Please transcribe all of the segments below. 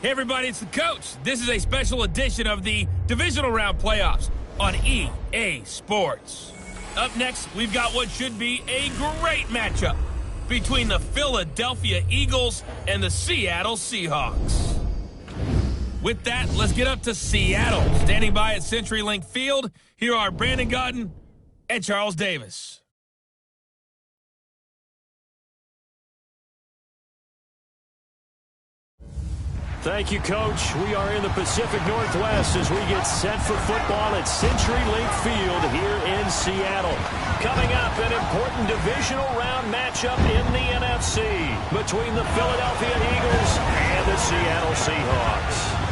Hey everybody, it's the coach. This is a special edition of the Divisional Round Playoffs on EA Sports. Up next, we've got what should be a great matchup between the Philadelphia Eagles and the Seattle Seahawks. With that, let's get up to Seattle. Standing by at CenturyLink Field, here are Brandon Gaudin and Charles Davis. Thank you, Coach. We are in the Pacific Northwest as we get set for football at CenturyLink Field here in Seattle. Coming up, an important divisional round matchup in the NFC between the Philadelphia Eagles and the Seattle Seahawks.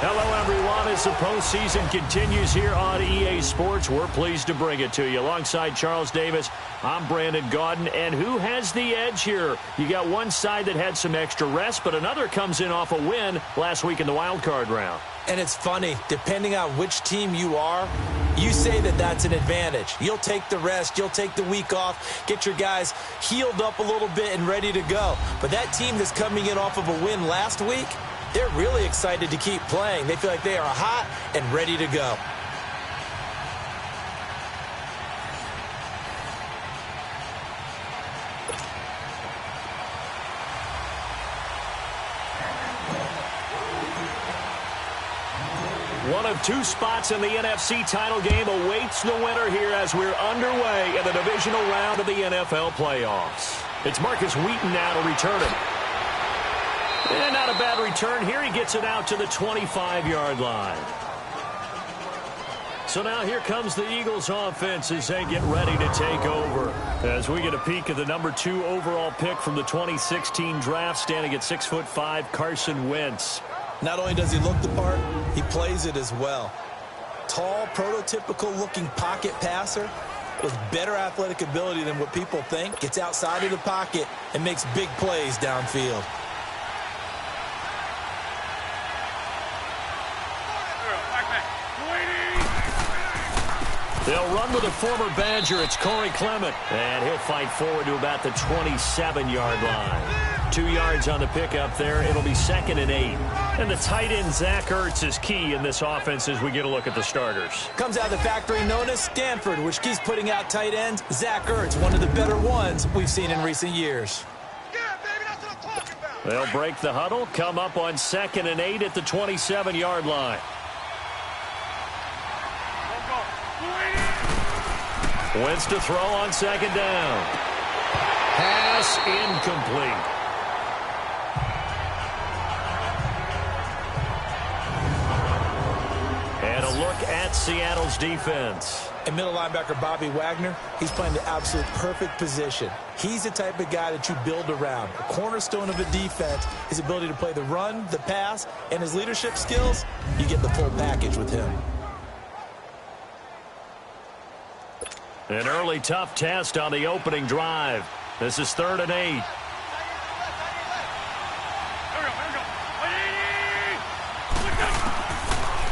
Hello, everyone. As the postseason continues here on EA Sports, we're pleased to bring it to you. Alongside Charles Davis, I'm Brandon Gaudin. And who has the edge here? You got one side that had some extra rest, but another comes in off a win last week in the wild card round. And it's funny, depending on which team you are, you say that that's an advantage. You'll take the rest, you'll take the week off, get your guys healed up a little bit and ready to go. But that team that's coming in off of a win last week, they're really excited to keep playing. They feel like they are hot and ready to go. One of two spots in the NFC title game awaits the winner here as we're underway in the divisional round of the NFL playoffs. It's Marcus Wheaton now to return it. And not a bad return here. He gets it out to the 25-yard line. So now here comes the Eagles offense as they get ready to take over. As we get a peek at the number 2 overall pick from the 2016 draft, standing at 6'5", Carson Wentz. Not only does he look the part, he plays it as well. Tall, prototypical-looking pocket passer with better athletic ability than what people think. Gets outside of the pocket and makes big plays downfield. They'll run with a former Badger. It's Corey Clement. And he'll fight forward to about the 27-yard line. 2 yards on the pickup there. It'll be 2nd and 8. And the tight end, Zach Ertz, is key in this offense as we get a look at the starters. Comes out of the factory known as Stanford, which keeps putting out tight ends. Zach Ertz, one of the better ones we've seen in recent years. Yeah, baby, that's what I'm talking about. They'll break the huddle, come up on 2nd and 8 at the 27-yard line. Wentz to throw on 2nd down. Pass incomplete. And a look at Seattle's defense. And middle linebacker Bobby Wagner, he's playing the absolute perfect position. He's the type of guy that you build around. A cornerstone of a defense, his ability to play the run, the pass, and his leadership skills, you get the full package with him. An early tough test on the opening drive. This is 3rd and 8.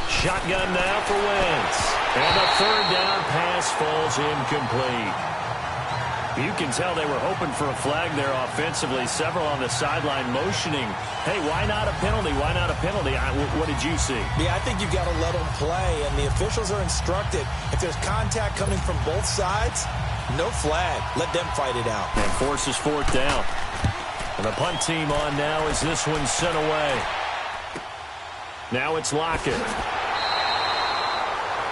Shotgun now for Wentz. And the 3rd down pass falls incomplete. You can tell they were hoping for a flag there offensively. Several on the sideline motioning, hey, why not a penalty? Why not a penalty? What did you see? Yeah, I think you've got to let them play, and the officials are instructed. If there's contact coming from both sides, no flag. Let them fight it out. And forces 4th down. And the punt team on now as this one's sent away. Now it's Lockett.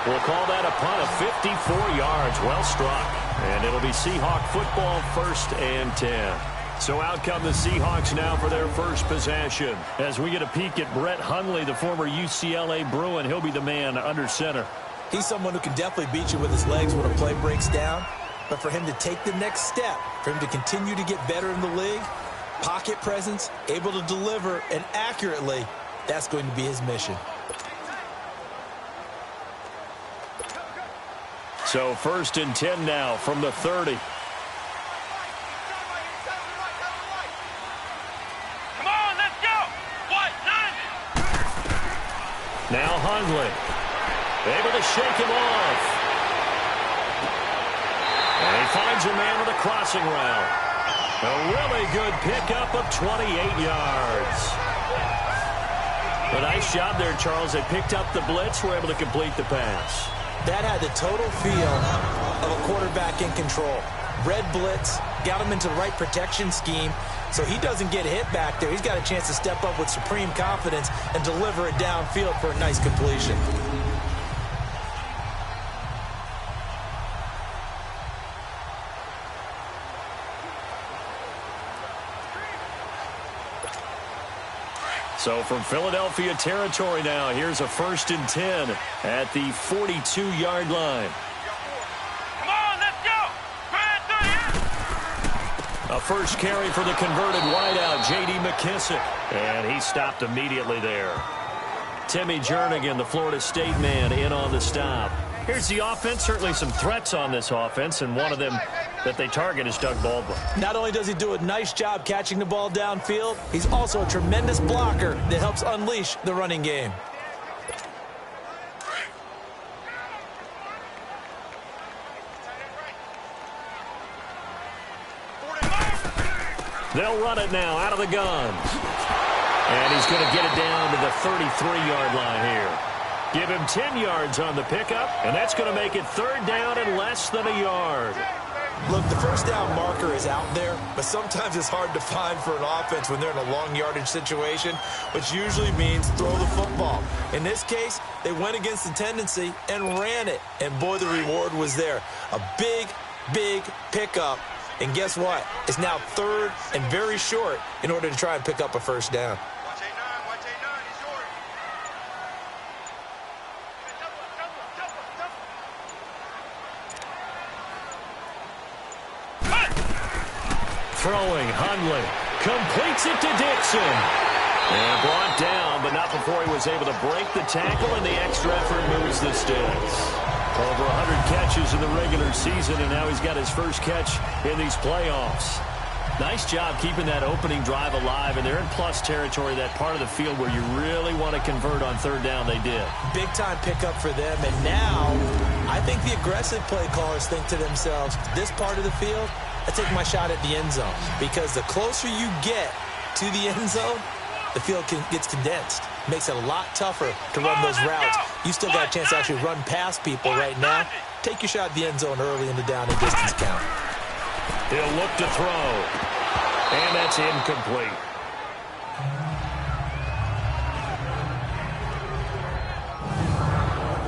We'll call that a punt of 54 yards. Well struck. And it'll be Seahawk football, 1st and 10. So out come the Seahawks now for their first possession. As we get a peek at Brett Hundley, the former UCLA Bruin, he'll be the man under center. He's someone who can definitely beat you with his legs when a play breaks down. But for him to take the next step, for him to continue to get better in the league, pocket presence, able to deliver, and accurately, that's going to be his mission. So 1st and 10 now from the 30. Come on, let's go. What? 9. Now Hundley. Able to shake him off. And he finds a man with a crossing route. A really good pickup of 28 yards. A nice job there, Charles. They picked up the blitz, were able to complete the pass. That had the total feel of a quarterback in control. Red blitz, got him into the right protection scheme, so he doesn't get hit back there. He's got a chance to step up with supreme confidence and deliver it downfield for a nice completion. So from Philadelphia territory now, here's a 1st and 10 at the 42-yard line. Come on, let's go! A first carry for the converted wideout, J.D. McKissick. And he stopped immediately there. Timmy Jernigan, the Florida State man, in on the stop. Here's the offense. Certainly some threats on this offense, and one of them that they target is Doug Baldwin. Not only does he do a nice job catching the ball downfield, he's also a tremendous blocker that helps unleash the running game. They'll run it now out of the gun. And he's going to get it down to the 33-yard line here. Give him 10 yards on the pickup, and that's going to make it 3rd down and less than a yard. Look, the first down marker is out there, but sometimes it's hard to find for an offense when they're in a long yardage situation, which usually means throw the football. In this case, they went against the tendency and ran it, and boy, the reward was there. A big, big pickup, and guess what? It's now 3rd and very short in order to try and pick up a first down. Watch A9, he's yours. Throwing, Hundley completes it to Dixon. And brought down, but not before he was able to break the tackle, and the extra effort moves the sticks. Over 100 catches in the regular season, and now he's got his first catch in these playoffs. Nice job keeping that opening drive alive, and they're in plus territory, that part of the field where you really want to convert on 3rd down. They did. Big-time pickup for them, and now I think the aggressive play callers think to themselves, this part of the field, I take my shot at the end zone, because the closer you get to the end zone, the field gets condensed. Makes it a lot tougher to run those routes. You still got a chance to actually run past people right now. Take your shot at the end zone early in the down and distance count. He'll look to throw, and that's incomplete.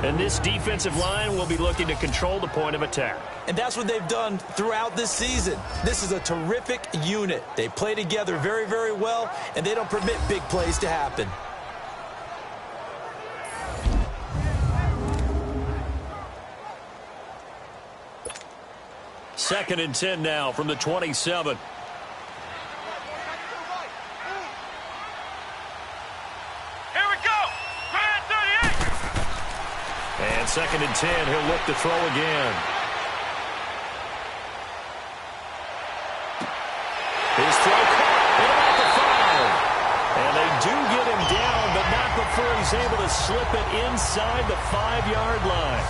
And this defensive line will be looking to control the point of attack. And that's what they've done throughout this season. This is a terrific unit. They play together very, very well, and they don't permit big plays to happen. Second and 10 now from the 27. Here we go! Grand 38! And second and 10, he'll look to throw again. His throw caught at the 5. And they do get him down, but not before he's able to slip it inside the 5-yard line.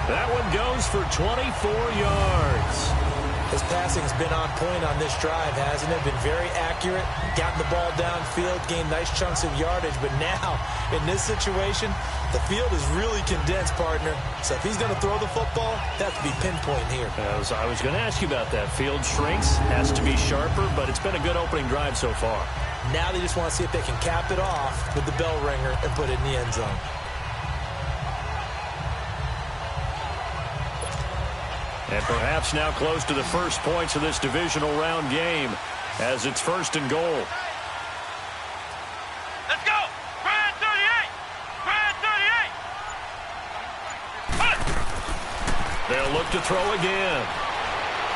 That one goes for 24 yards. His passing's been on point on this drive, hasn't it? Been very accurate, gotten the ball downfield, gained nice chunks of yardage. But now, in this situation, the field is really condensed, partner. So if he's going to throw the football, that has to be pinpoint here. I was going to ask you about that. Field shrinks, has to be sharper, but it's been a good opening drive so far. Now they just want to see if they can cap it off with the bell ringer and put it in the end zone. And perhaps now close to the first points of this divisional round game as it's 1st and goal. Let's go! Grand 38! Grand 38! They'll look to throw again.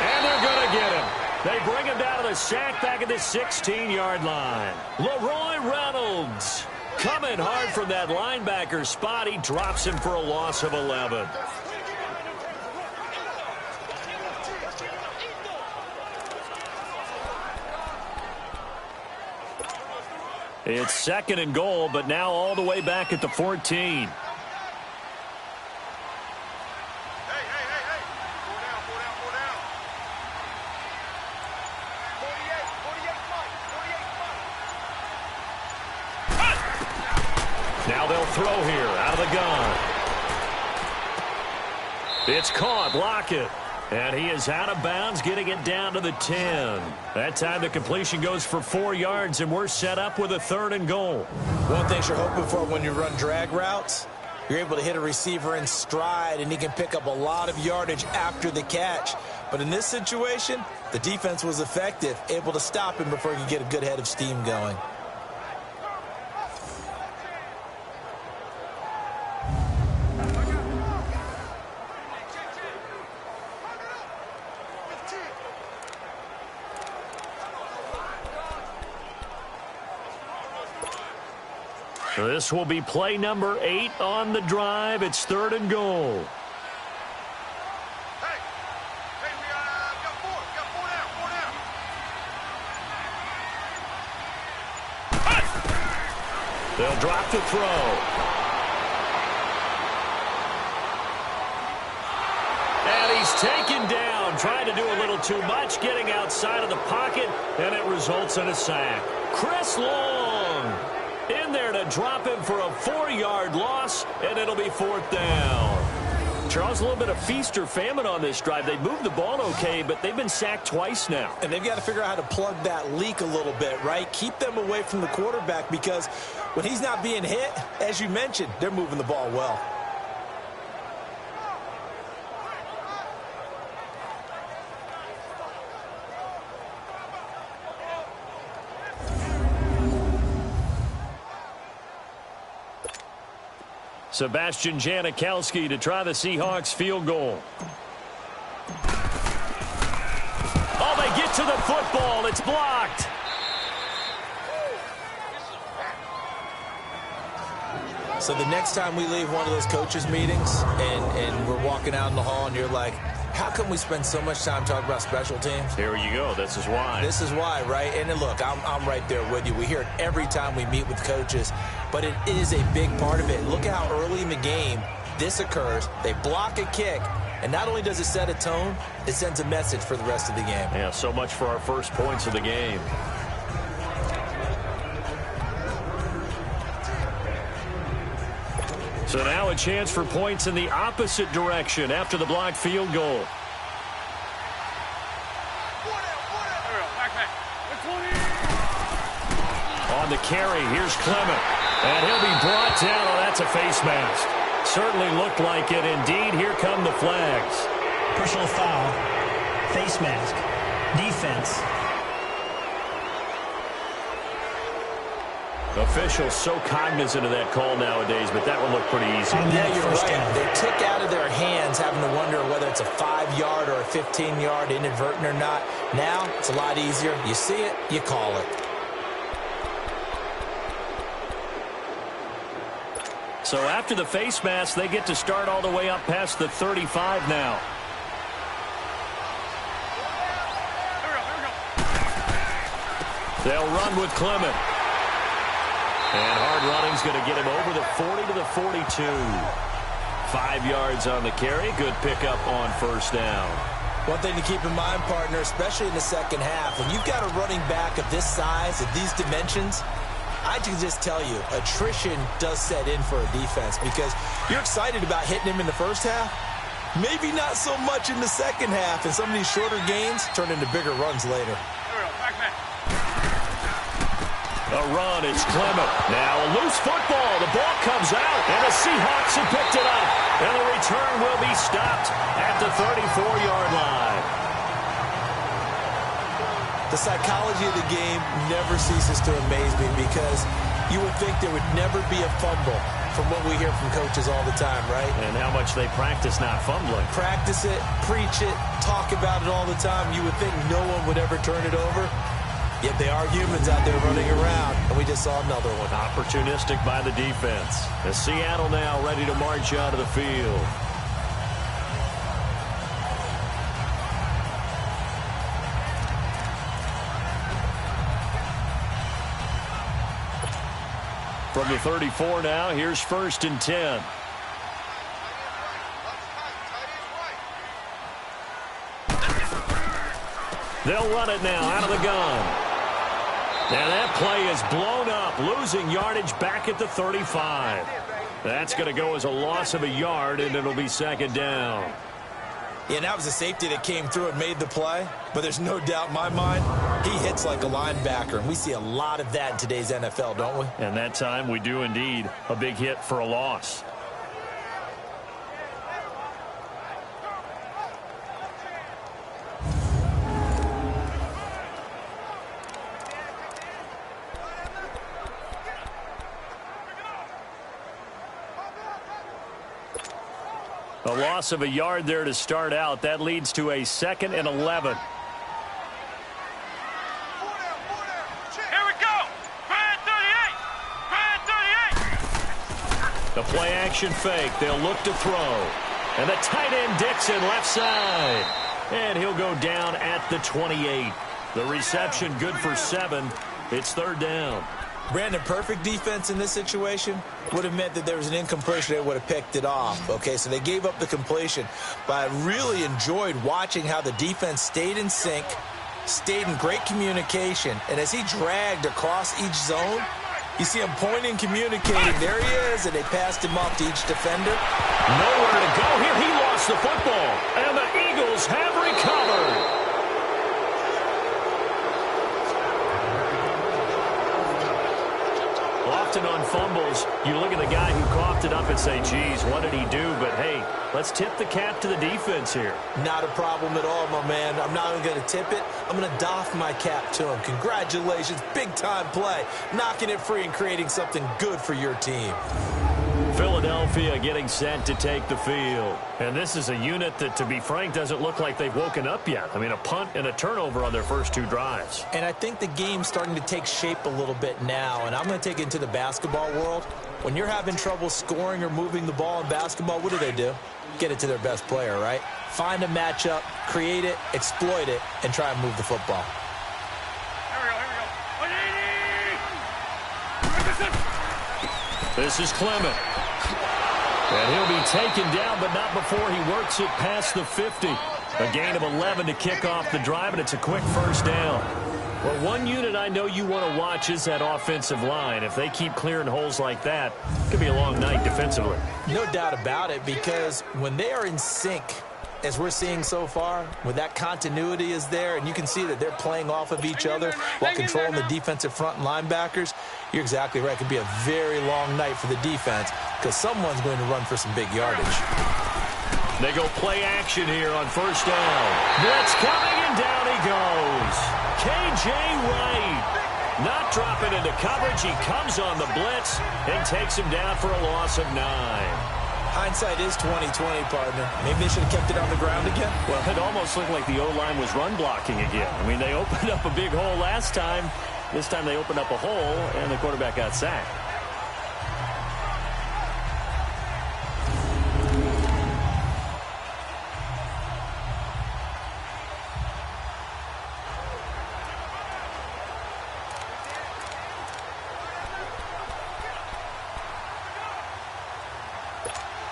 And they're going to get him. They bring him down to the sack back at the 16-yard line. Leroy Reynolds coming hard from that linebacker spot. He drops him for a loss of 11. It's 2nd and goal, but now all the way back at the 14. Hey. Four down. 48. Now they'll throw here out of the gun. It's caught. Lockett. And he is out of bounds, getting it down to the 10. That time the completion goes for 4 yards, and we're set up with a 3rd and goal. One thing you're hoping for when you run drag routes, you're able to hit a receiver in stride, and he can pick up a lot of yardage after the catch. But in this situation, the defense was effective, able to stop him before he could get a good head of steam going. This will be play number 8 on the drive. It's 3rd and goal. Hey, we got 4. We got 4 down. They'll drop the throw. And he's taken down, trying to do a little too much, getting outside of the pocket, and it results in a sack. Chris Long in there to drop him for a 4-yard loss, and it'll be 4th down. Charles, a little bit of feast or famine on this drive. They moved the ball okay, but they've been sacked twice now. And they've got to figure out how to plug that leak a little bit, right? Keep them away from the quarterback, because when he's not being hit, as you mentioned, they're moving the ball well. Sebastian Janikowski to try the Seahawks field goal. Oh, they get to the football. It's blocked. So the next time we leave one of those coaches' meetings and we're walking out in the hall and you're like, how come we spend so much time talking about special teams? Here you go. This is why. This is why, right? And then look, I'm right there with you. We hear it every time we meet with coaches, but it is a big part of it. Look how early in the game this occurs. They block a kick, and not only does it set a tone, it sends a message for the rest of the game. Yeah, so much for our first points of the game. So now a chance for points in the opposite direction after the blocked field goal. On the carry, here's Clement. And he'll be brought down. Oh, that's a face mask. Certainly looked like it. Indeed, here come the flags. Personal foul, face mask, defense. Officials so cognizant of that call nowadays, but that one looked pretty easy. Yeah, you're right. They took out of their hands having to wonder whether it's a 5-yard or a 15-yard inadvertent or not. Now, it's a lot easier. You see it, you call it. So after the face mask, they get to start all the way up past the 35 now. They'll run with Clement. And hard running's going to get him over the 40 to the 42. 5 yards on the carry. Good pickup on first down. One thing to keep in mind, partner, especially in the second half, when you've got a running back of this size, of these dimensions, I can just tell you, attrition does set in for a defense, because you're excited about hitting him in the first half. Maybe not so much in the second half, and some of these shorter gains turn into bigger runs later. A run, it's Clement. Now a loose football. The ball comes out, and the Seahawks have picked it up. And the return will be stopped at the 34-yard line. The psychology of the game never ceases to amaze me, because you would think there would never be a fumble from what we hear from coaches all the time, right? And how much they practice not fumbling. Practice it, preach it, talk about it all the time. You would think no one would ever turn it over. Yet they are humans out there running around, and we just saw another one. Opportunistic by the defense. As Seattle now ready to march out of the field. From the 34 now, here's 1st and 10. They'll run it now out of the gun. And that play is blown up, losing losing yardage back at the 35. That's going to go as a loss of a yard, and it'll be second down. Yeah, and that was a safety that came through and made the play. But there's no doubt in my mind, he hits like a linebacker. And we see a lot of that in today's NFL, don't we? And that time we do indeed. A big hit for a loss. A loss of a yard there to start out. That leads to a 2nd and 11. Here we go. Brand 38. Brand 38. The play action fake. They'll look to throw. And the tight end Dixon left side. And he'll go down at the 28. The reception good for 7. It's 3rd down. Brandon, perfect defense in this situation would have meant that there was an incompletion. They would have picked it off. Okay, so they gave up the completion. But I really enjoyed watching how the defense stayed in sync, stayed in great communication. And as he dragged across each zone, you see him pointing, communicating. There he is, and they passed him off to each defender. Nowhere to go here. He lost the football. And the Eagles have recovered. Often on fumbles, you look at the guy who coughed it up and say, geez, what did he do? But, hey, let's tip the cap to the defense here. Not a problem at all, my man. I'm not even going to tip it. I'm going to doff my cap to him. Congratulations. Big-time play. Knocking it free and creating something good for your team. Philadelphia getting set to take the field. And this is a unit that, to be frank, doesn't look like they've woken up yet. I mean, a punt and a turnover on their first 2 drives. And I think the game's starting to take shape a little bit now. And I'm going to take it into the basketball world. When you're having trouble scoring or moving the ball in basketball, what do? Get it to their best player, right? Find a matchup, create it, exploit it, and try and move the football. This is Clement. And he'll be taken down, but not before he works it past the 50. A gain of 11 to kick off the drive, and it's a quick first down. Well, one unit I know you want to watch is that offensive line. If they keep clearing holes like that, it could be a long night defensively. No doubt about it, because when they are in sync, as we're seeing so far, when that continuity is there, and you can see that they're playing off of each other while controlling the defensive front and linebackers, you're exactly right. It could be a very long night for the defense because someone's going to run for some big yardage. They go play action here on first down. Blitz coming, and down he goes. K.J. Wright not dropping into coverage. He comes on the blitz and takes him down for a loss of 9. Hindsight is 20/20, partner. Maybe they should have kept it on the ground again. Well, it almost looked like the O-line was run blocking again. I mean, they opened up a big hole last time. This time they opened up a hole, and the quarterback got sacked.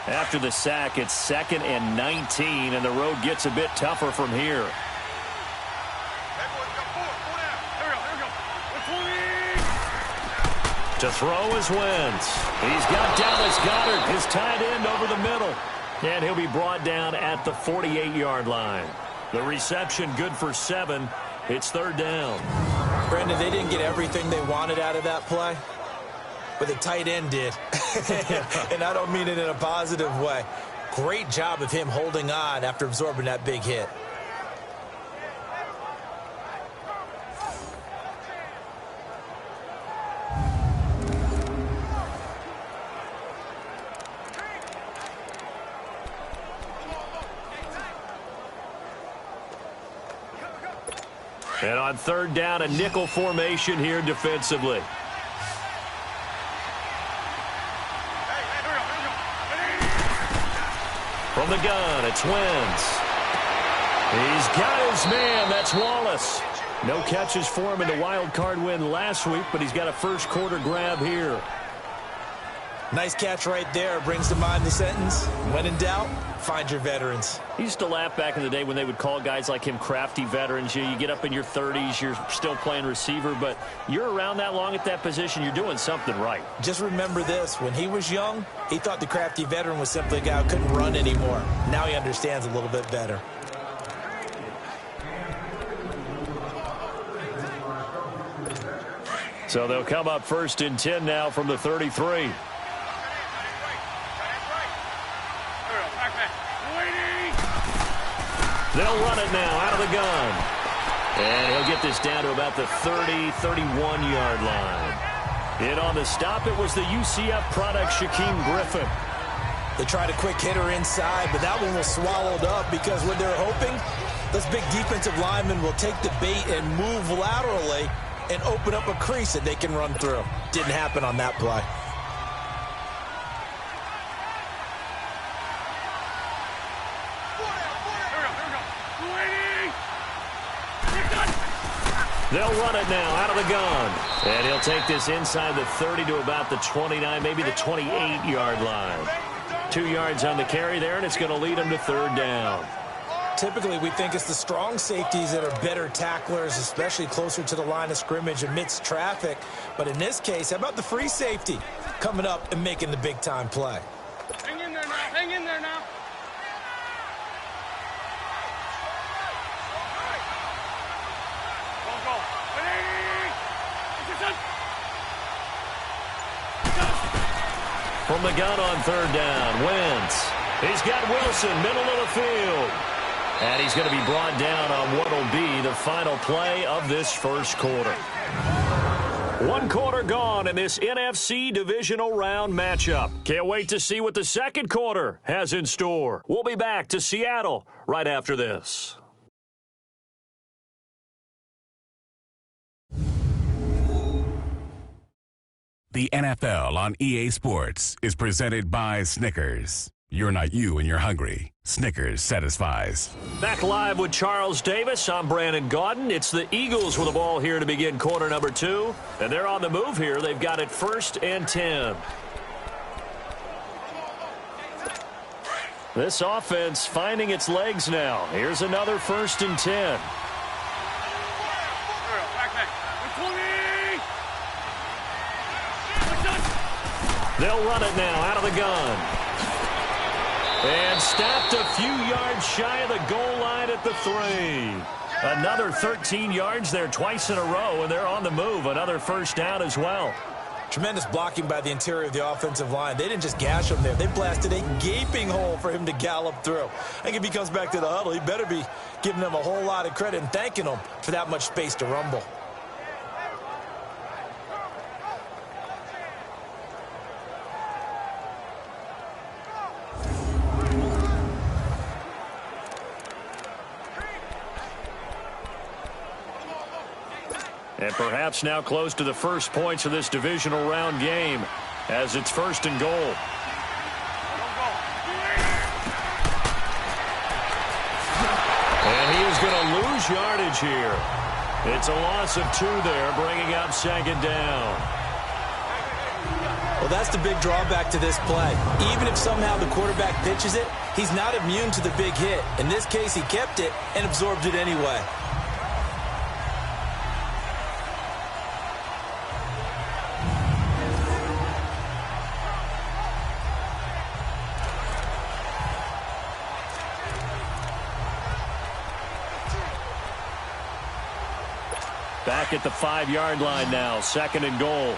After the sack, it's 2nd and 19, and the road gets a bit tougher from here. To throw is Wentz. He's got Dallas Goedert, his tight end, over the middle. And he'll be brought down at the 48-yard line. The reception good for 7. It's 3rd down. Brandon, they didn't get everything they wanted out of that play, but the tight end did. And I don't mean it in a positive way. Great job of him holding on after absorbing that big hit. And on 3rd down, a nickel formation here defensively. From the gun, it's Wentz. He's got his man. That's Wallace. No catches for him in the wild card win last week, but he's got a first quarter grab here. Nice catch right there. Brings to mind the sentence, when in doubt, find your veterans. He used to laugh back in the day when they would call guys like him crafty veterans. You get up in your 30s, you're still playing receiver, but you're around that long at that position, you're doing something right. Just remember this. When he was young, he thought the crafty veteran was simply a guy who couldn't run anymore. Now he understands a little bit better. So they'll come up 1st and 10 now from the 33. They'll run it now out of the gun. And he'll get this down to about the 30, 31-yard line. In on the stop, it was the UCF product, Shaquem Griffin. They tried a quick hitter inside, but that one was swallowed up because what they're hoping, those big defensive linemen will take the bait and move laterally and open up a crease that they can run through. Didn't happen on that play. They'll run it now out of the gun. And he'll take this inside the 30 to about the 29, maybe the 28-yard line. 2 yards on the carry there, and it's going to lead him to 3rd down. Typically, we think it's the strong safeties that are better tacklers, especially closer to the line of scrimmage amidst traffic. But in this case, how about the free safety coming up and making the big-time play? Hang in there now. Hang in there now. From the gun on 3rd down, Wentz. He's got Wilson, middle of the field. And he's going to be brought down on what will be the final play of this first quarter. 1 quarter gone in this NFC Divisional Round matchup. Can't wait to see what the second quarter has in store. We'll be back to Seattle right after this. The NFL on EA Sports is presented by Snickers. You're not you when you're hungry. Snickers satisfies. Back live with Charles Davis. I'm Brandon Gaudin. It's the Eagles with the ball here to begin quarter number 2. And they're on the move here. They've got it 1st and 10. This offense finding its legs now. Here's another 1st and 10. They'll run it now out of the gun. And stopped a few yards shy of the goal line at the 3. Another 13 yards there twice in a row, and they're on the move. Another 1st down as well. Tremendous blocking by the interior of the offensive line. They didn't just gash him there. They blasted a gaping hole for him to gallop through. I think if he comes back to the huddle, he better be giving them a whole lot of credit and thanking them for that much space to rumble. And perhaps now close to the first points of this divisional round game as it's 1st and goal. And he is going to lose yardage here. It's a loss of 2 there, bringing up 2nd down. Well, that's the big drawback to this play. Even if somehow the quarterback pitches it, he's not immune to the big hit. In this case, he kept it and absorbed it anyway. Back at the 5-yard line now, 2nd and goal.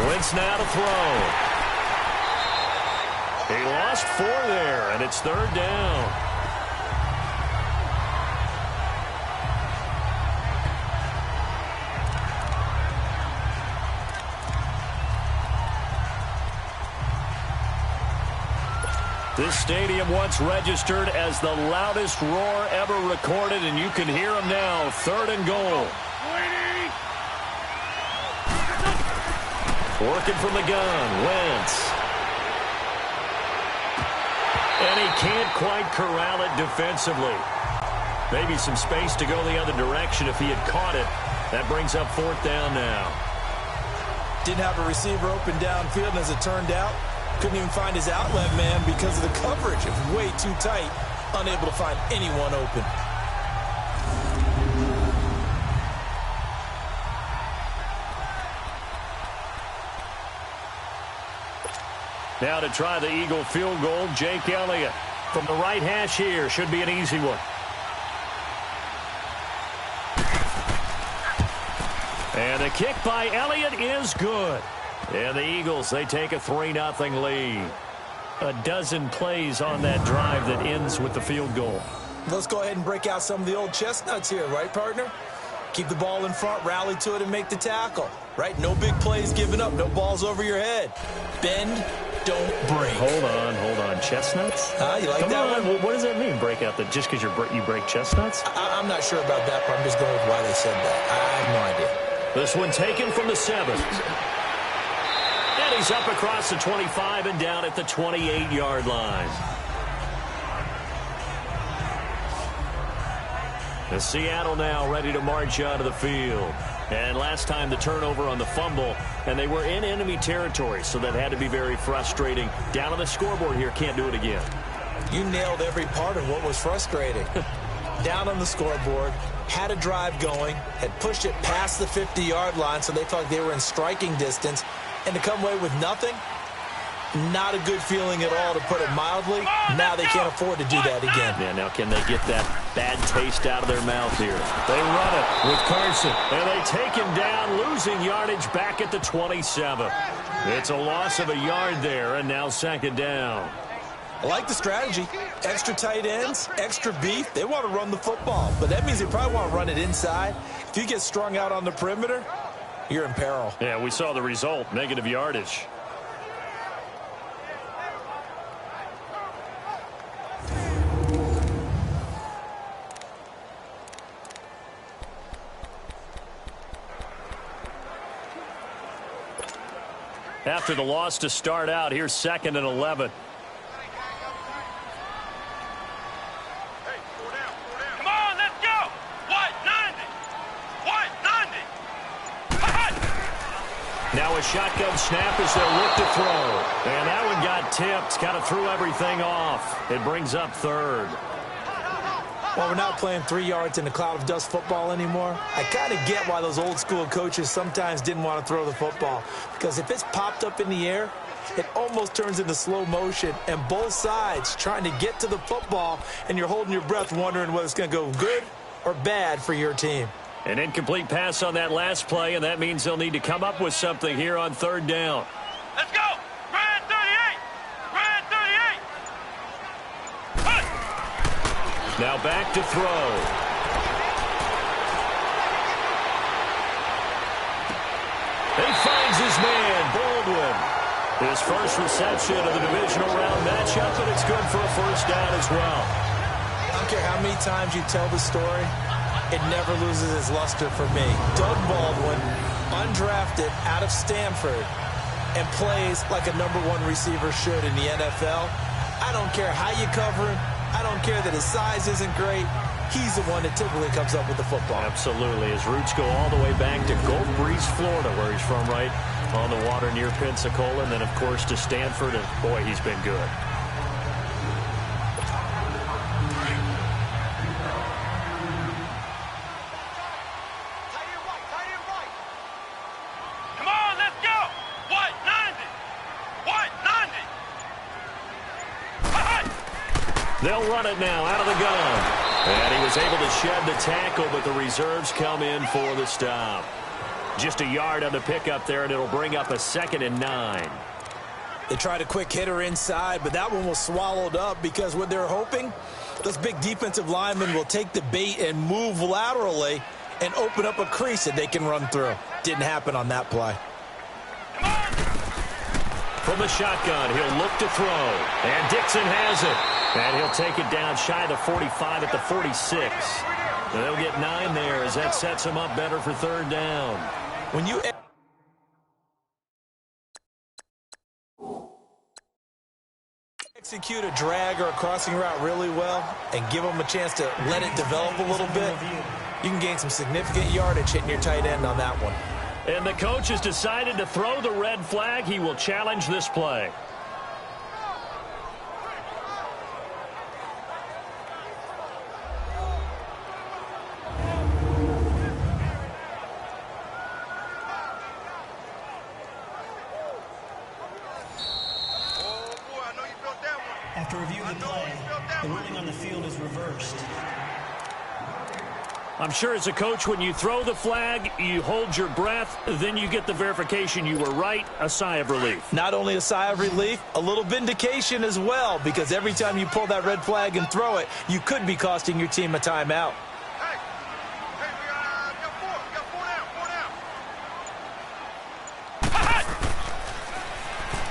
Wentz now to throw. He lost 4 there, and it's 3rd down. This stadium once registered as the loudest roar ever recorded, and you can hear him now. 3rd and goal. Working from the gun, Wentz. And he can't quite corral it defensively. Maybe some space to go the other direction if he had caught it. That brings up 4th down now. Didn't have a receiver open downfield, and as it turned out, couldn't even find his outlet man because of the coverage. It was way too tight, unable to find anyone open. Now to try the Eagle field goal, Jake Elliott. From the right hash here, should be an easy one. And the kick by Elliott is good. And the Eagles, they take a 3-0 lead. A dozen plays on that drive that ends with the field goal. Let's go ahead and break out some of the old chestnuts here, right, partner? Keep the ball in front, rally to it, and make the tackle, right? No big plays given up, no balls over your head. Bend, don't break. Hold on. Chestnuts? You like Come that on. one? What does that mean, break out? Just because you break chestnuts? I'm not sure about that, but I'm just going with why they said that. I have no idea. This one taken from the 7. And he's up across the 25 and down at the 28-yard line. The Seattle now ready to march out of the field. And last time the turnover on the fumble, and they were in enemy territory, so that had to be very frustrating. Down on the scoreboard here, can't do it again. You nailed every part of what was frustrating. Down on the scoreboard, had a drive going, had pushed it past the 50-yard line, so they thought they were in striking distance, and to come away with nothing, not a good feeling at all, to put it mildly. Now they can't afford to do that again. Yeah, now can they get that bad taste out of their mouth here? They run it with Carson, and they take him down, losing yardage back at the 27. It's a loss of a yard there, and now 2nd down. I like the strategy. Extra tight ends, extra beef. They want to run the football, but that means they probably want to run it inside. If you get strung out on the perimeter, you're in peril. Yeah, we saw the result, negative yardage. After the loss to start out, here's 2nd and 11. Come on, let's go. What? 90. What? 90. Now a shotgun snap as they'll look to throw. And that one got tipped. Kind of threw everything off. It brings up 3rd. Well, we're not playing 3 yards in a cloud of dust football anymore. I kind of get why those old school coaches sometimes didn't want to throw the football. Because if it's popped up in the air, it almost turns into slow motion. And both sides trying to get to the football, and you're holding your breath wondering whether it's going to go good or bad for your team. An incomplete pass on that last play, and that means they'll need to come up with something here on 3rd down. Let's go. Brad 38. Brad 38. Hut. Now back to throw. He finds his man, Baldwin. His first reception of the divisional round matchup, and it's good for a 1st down as well. I don't care how many times you tell the story, it never loses its luster for me. Doug Baldwin, undrafted out of Stanford, and plays like a #1 receiver should in the NFL. I don't care how you cover him. I don't care that his size isn't great. He's the one that typically comes up with the football. Absolutely. His roots go all the way back to Gulf Breeze, Florida, where he's from, right on the water near Pensacola, and then, of course, to Stanford, and, boy, he's been good. Come on, let's go. What? 90. What? 90. They'll run it now out of the gun. And he was able to shed the tackle, but the reserves come in for the stop. Just a yard on the pickup there, and it'll bring up a 2nd and 9. They tried a quick hitter inside, but that one was swallowed up because what they're hoping, those big defensive linemen will take the bait and move laterally and open up a crease that they can run through. Didn't happen on that play. From the shotgun, he'll look to throw. And Dixon has it. And he'll take it down shy of the 45 at the 46. And they'll get 9 there as that sets him up better for 3rd down. When you execute a drag or a crossing route really well and give them a chance to let it develop a little bit, you can gain some significant yardage hitting your tight end on that one. And the coach has decided to throw the red flag. He will challenge this play. After review of the play, the ruling on the field is reversed. I'm sure as a coach, when you throw the flag, you hold your breath, then you get the verification you were right, a sigh of relief. Not only a sigh of relief, a little vindication as well, because every time you pull that red flag and throw it, you could be costing your team a timeout.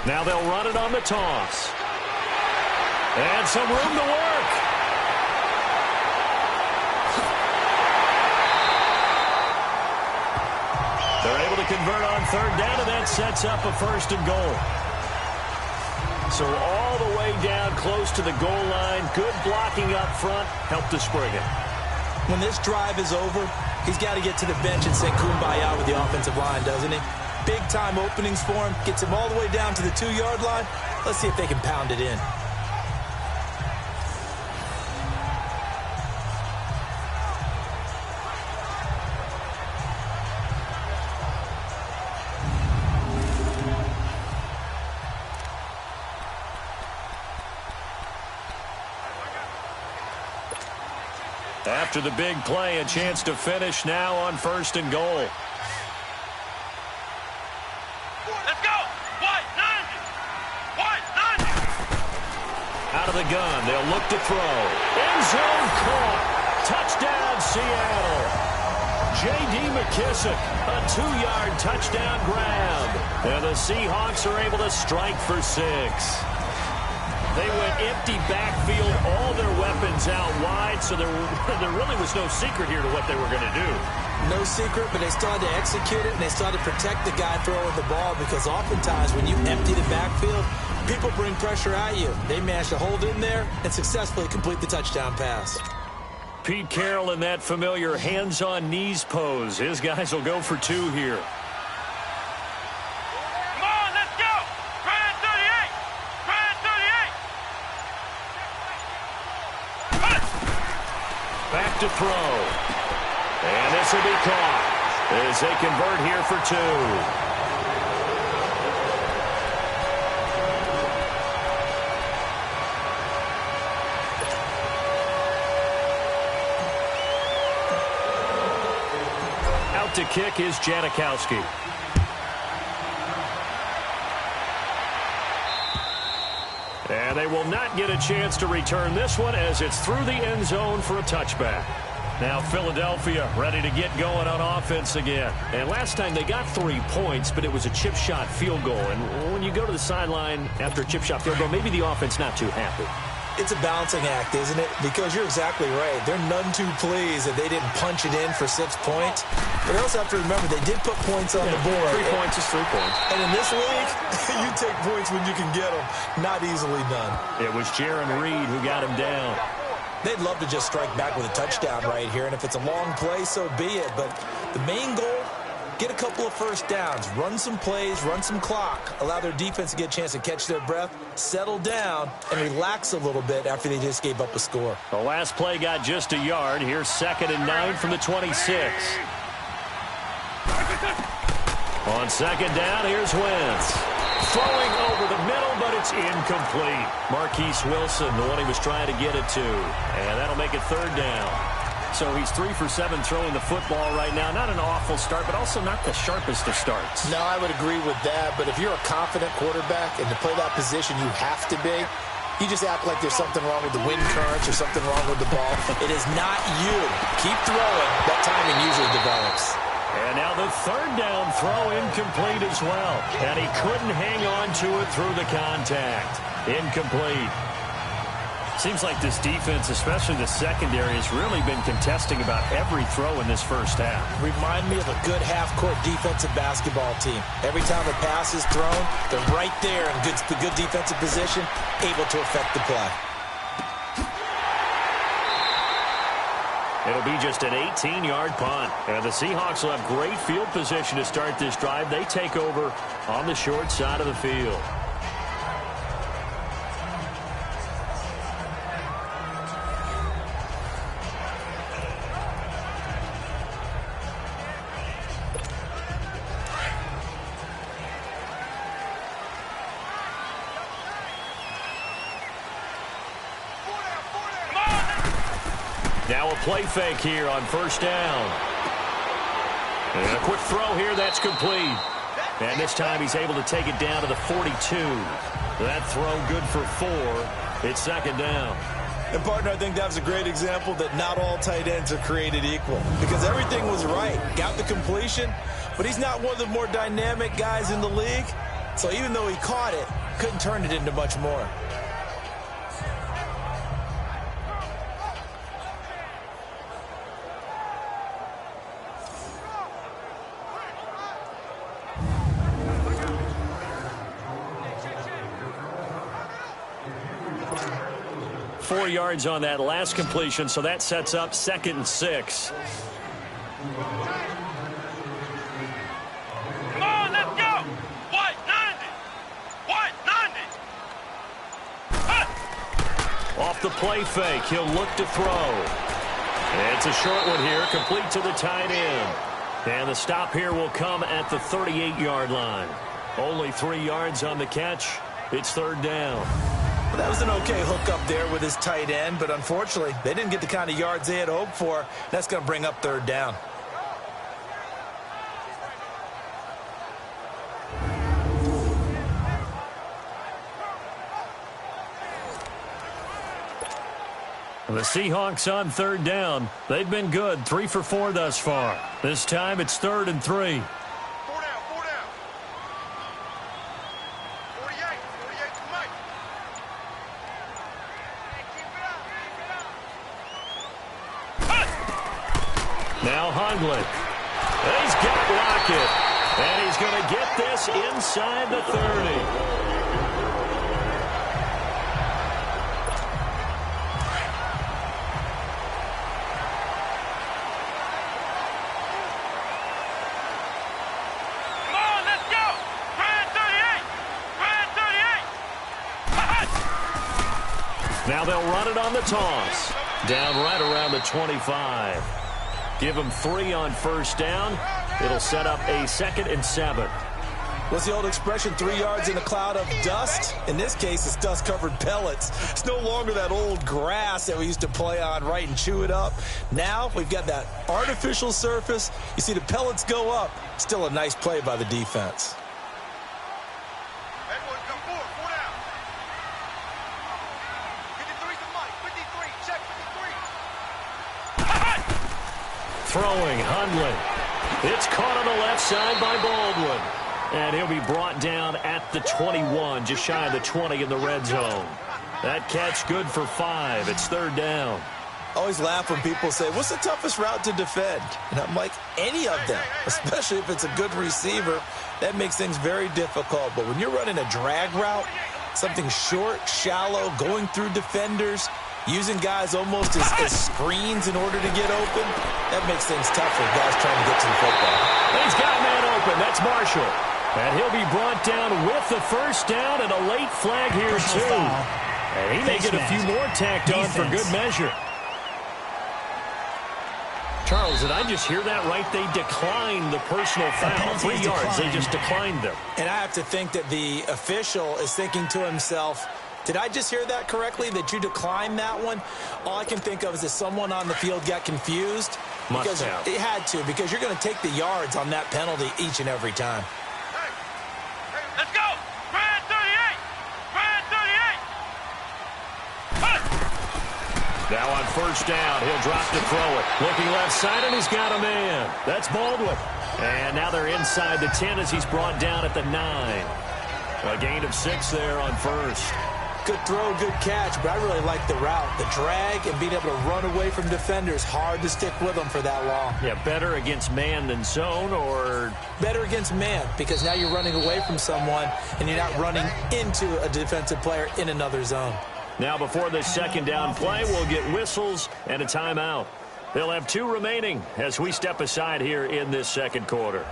Now they'll run it on the toss. And some room to work. They're able to convert on third down, and that sets up a 1st and goal. So all the way down close to the goal line. Good blocking up front. Helped to spring it. When this drive is over, he's got to get to the bench and say kumbaya with the offensive line, doesn't he? Big-time openings for him. Gets him all the way down to the 2-yard line. Let's see if they can pound it in. After the big play, a chance to finish now on 1st and goal. Let's go! White, 90! White, 90! Out of the gun, they'll look to throw. End zone caught. Touchdown, Seattle. J.D. McKissick, a 2-yard touchdown grab. And the Seahawks are able to strike for 6. They went empty backfield, all their weapons out wide, so there really was no secret here to what they were going to do. No secret, but they still had to execute it, and they still had to protect the guy throwing the ball, because oftentimes when you empty the backfield, people bring pressure at you. They managed to hold in there and successfully complete the touchdown pass. Pete Carroll in that familiar hands-on-knees pose. His guys will go for 2 here. Come on, let's go! Grand 38! Grand 38! Back to throw. And this will be caught as they convert here for 2. Out to kick is Janikowski. And they will not get a chance to return this one as it's through the end zone for a touchback. Now Philadelphia ready to get going on offense again. And last time they got 3 points, but it was a chip shot field goal. And when you go to the sideline after a chip shot field goal, maybe the offense not too happy. It's a balancing act, isn't it? Because you're exactly right. They're none too pleased that they didn't punch it in for 6 points. But they also have to remember they did put points on the board. 3 points is 3 points. And in this league, you take points when you can get them. Not easily done. It was Jaron Reed who got him down. They'd love to just strike back with a touchdown right here. And if it's a long play, so be it. But the main goal, get a couple of first downs, run some plays, run some clock, allow their defense to get a chance to catch their breath, settle down, and relax a little bit after they just gave up a score. The last play got just a yard. Here's 2nd and 9 from the 26. On 2nd down, here's Wentz. Throwing over the middle, but it's incomplete. Marquise Wilson, the one he was trying to get it to. And that'll make it 3rd down. So he's 3 for 7 throwing the football right now. Not an awful start, but also not the sharpest of starts. No, I would agree with that. But if you're a confident quarterback and to play that position, you have to be. You just act like there's something wrong with the wind currents or something wrong with the ball. It is not you. Keep throwing. That timing usually develops. And now the 3rd down throw incomplete as well. And he couldn't hang on to it through the contact. Incomplete. Seems like this defense, especially the secondary, has really been contesting about every throw in this first half. Remind me of a good half-court defensive basketball team. Every time a pass is thrown, they're right there in good defensive position, able to affect the play. It'll be just an 18-yard punt. And the Seahawks will have great field position to start this drive. They take over on the short side of the field. Now a play fake here on first down. And a quick throw here, that's complete. And this time he's able to take it down to the 42. That throw good for 4. It's second down. And, partner, I think that was a great example that not all tight ends are created equal. Because everything was right. Got the completion, but he's not one of the more dynamic guys in the league. So even though he caught it, couldn't turn it into much more. Four yards on that last completion, so that sets up 2nd and 6. Come on, let's go! White 90! White 90! Off the play fake, he'll look to throw. And it's a short one here, complete to the tight end. And the stop here will come at the 38-yard line. Only 3 yards on the catch. It's third down. Well, that was an okay hook up there with his tight end, but unfortunately, they didn't get the kind of yards they had hoped for. That's going to bring up third down. The Seahawks on third down. They've been good, 3 for 4 thus far. This time it's 3rd and 3. 4 down, 4 down. 48 to Mike. Now Hundley. He's got Lockett. And he's going to get this inside the 30. Now they'll run it on the toss. Down right around the 25. Give them 3 on first down. It'll set up a 2nd and 7. What's the old expression, 3 yards in a cloud of dust? In this case, it's dust-covered pellets. It's no longer that old grass that we used to play on, right, and chew it up. Now we've got that artificial surface. You see the pellets go up. Still a nice play by the defense. Throwing, Hundley. It's caught on the left side by Baldwin. And he'll be brought down at the 21, just shy of the 20 in the red zone. That catch good for 5. It's third down. I always laugh when people say, what's the toughest route to defend? And I'm like, any of them, especially if it's a good receiver. That makes things very difficult. But when you're running a drag route, something short, shallow, going through defenders, using guys almost as screens in order to get open, that makes things tough for guys trying to get to the football. He's got a man open. That's Marshall. And he'll be brought down with the first down and a late flag here, too. And he may get a few more tacked on for good measure. Charles, did I just hear that right? They declined the personal foul. 3 yards. They just declined them. And I have to think that the official is thinking to himself, did I just hear that correctly, that you declined that one? All I can think of is that someone on the field got confused. Must have. It had to, because you're going to take the yards on that penalty each and every time. Hey, let's go! Brad 38! Brad 38! Now on first down, he'll drop to throw it. Looking left side, and he's got a man. That's Baldwin. And now they're inside the 10 as he's brought down at the 9. A gain of 6 there on first. Good throw, good catch, but I really like the route. The drag and being able to run away from defenders, hard to stick with them for that long. Yeah, better against man than zone, or? Better against man, because now you're running away from someone and you're not running into a defensive player in another zone. Now before this second down play, we'll get whistles and a timeout. They'll have 2 remaining as we step aside here in this second quarter.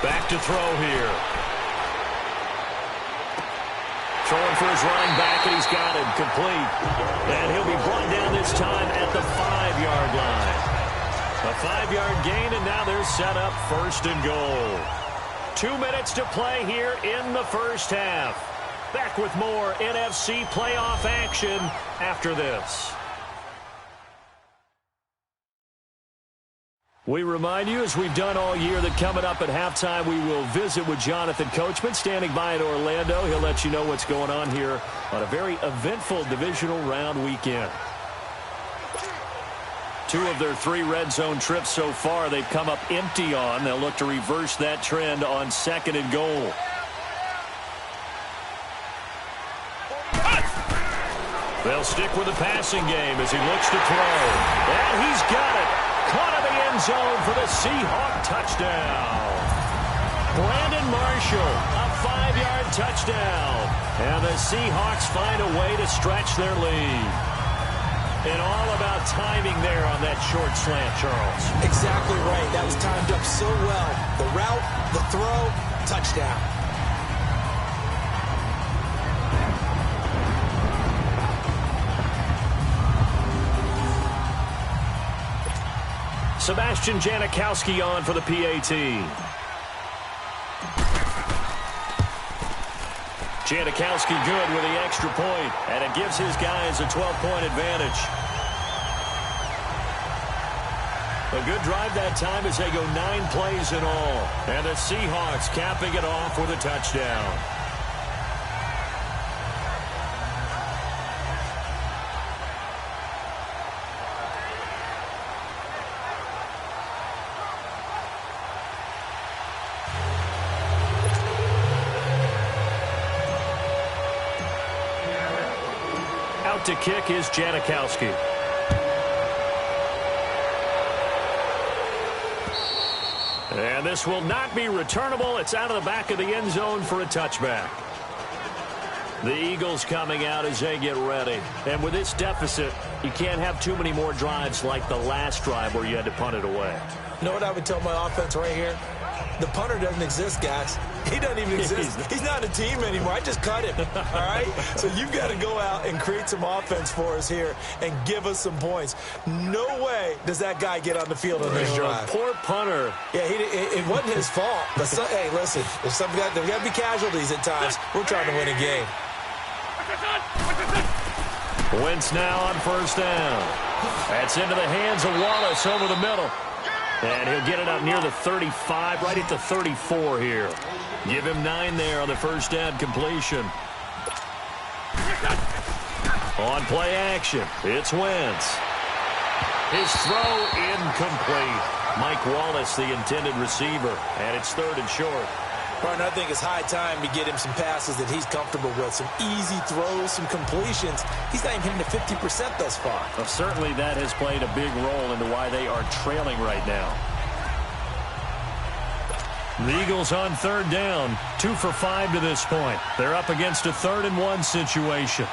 Back to throw here. Throwing for his running back, and he's got him complete. And he'll be brought down this time at the 5-yard line. A 5-yard gain, and now they're set up 1st and goal. 2 minutes to play here in the first half. Back with more NFC playoff action after this. We remind you, as we've done all year, that coming up at halftime, we will visit with Jonathan Coachman, standing by in Orlando. He'll let you know what's going on here on a very eventful divisional round weekend. 2 of their 3 red zone trips so far, they've come up empty on. They'll look to reverse that trend on 2nd and goal. They'll stick with the passing game as he looks to throw. And he's got it. Caught in the end zone for the Seahawk touchdown. Brandon Marshall, a 5-yard touchdown. And the Seahawks find a way to stretch their lead. And all about timing there on that short slant, Charles. Exactly right. That was timed up so well. The route, the throw, touchdown. Sebastian Janikowski on for the PAT. Janikowski good with the extra point, and it gives his guys a 12-point advantage. A good drive that time as they go 9 plays in all. And the Seahawks capping it off with a touchdown. To kick is Janikowski. And this will not be returnable. It's out of the back of the end zone for a touchback. The Eagles coming out as they get ready. And with this deficit, you can't have too many more drives like the last drive where you had to punt it away. You know what I would tell my offense right here? The punter doesn't exist, guys. He doesn't even exist. He's not a team anymore. I just cut him, all right? So you've got to go out and create some offense for us here and give us some points. No way does that guy get on the field on this drive. Poor punter. Yeah, it wasn't his fault. But hey, listen, there's got to be casualties at times. We're trying to win a game. Wentz now on 1st down. That's into the hands of Wallace over the middle. And he'll get it up near the 35, right at the 34 here. Give him 9 there on the 1st down completion. On play action, it's Wentz. His throw incomplete. Mike Wallace, the intended receiver, and it's 3rd and short. Partner, I think it's high time to get him some passes that he's comfortable with. Some easy throws, some completions. He's not even hitting the 50% thus far. Well, certainly that has played a big role into why they are trailing right now. The Eagles on 3rd down, 2 for 5 to this point. They're up against a 3rd and 1 situation.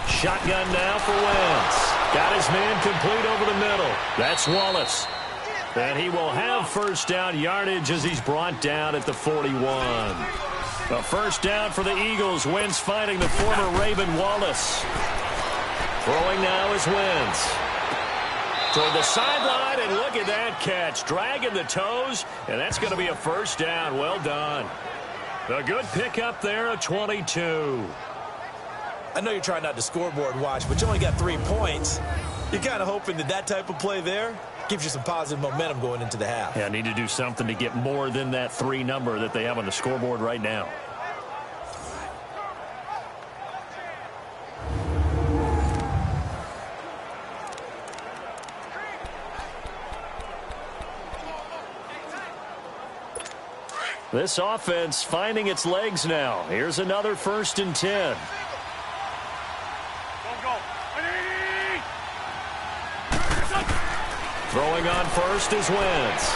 Shotgun now for Wentz. Got his man complete over the middle. That's Wallace. And he will have 1st down yardage as he's brought down at the 41. A 1st down for the Eagles. Wentz finding the former Raven Wallace. Throwing now is Wentz. Toward the sideline, and look at that catch. Dragging the toes, and that's going to be a 1st down. Well done. A good pickup there, a 22. I know you're trying not to scoreboard watch, but you only got 3 points. You're kind of hoping that that type of play there gives you some positive momentum going into the half. Yeah, need to do something to get more than that 3 number that they have on the scoreboard right now. This offense finding its legs now. Here's another 1st and 10. Throwing on first is Wentz.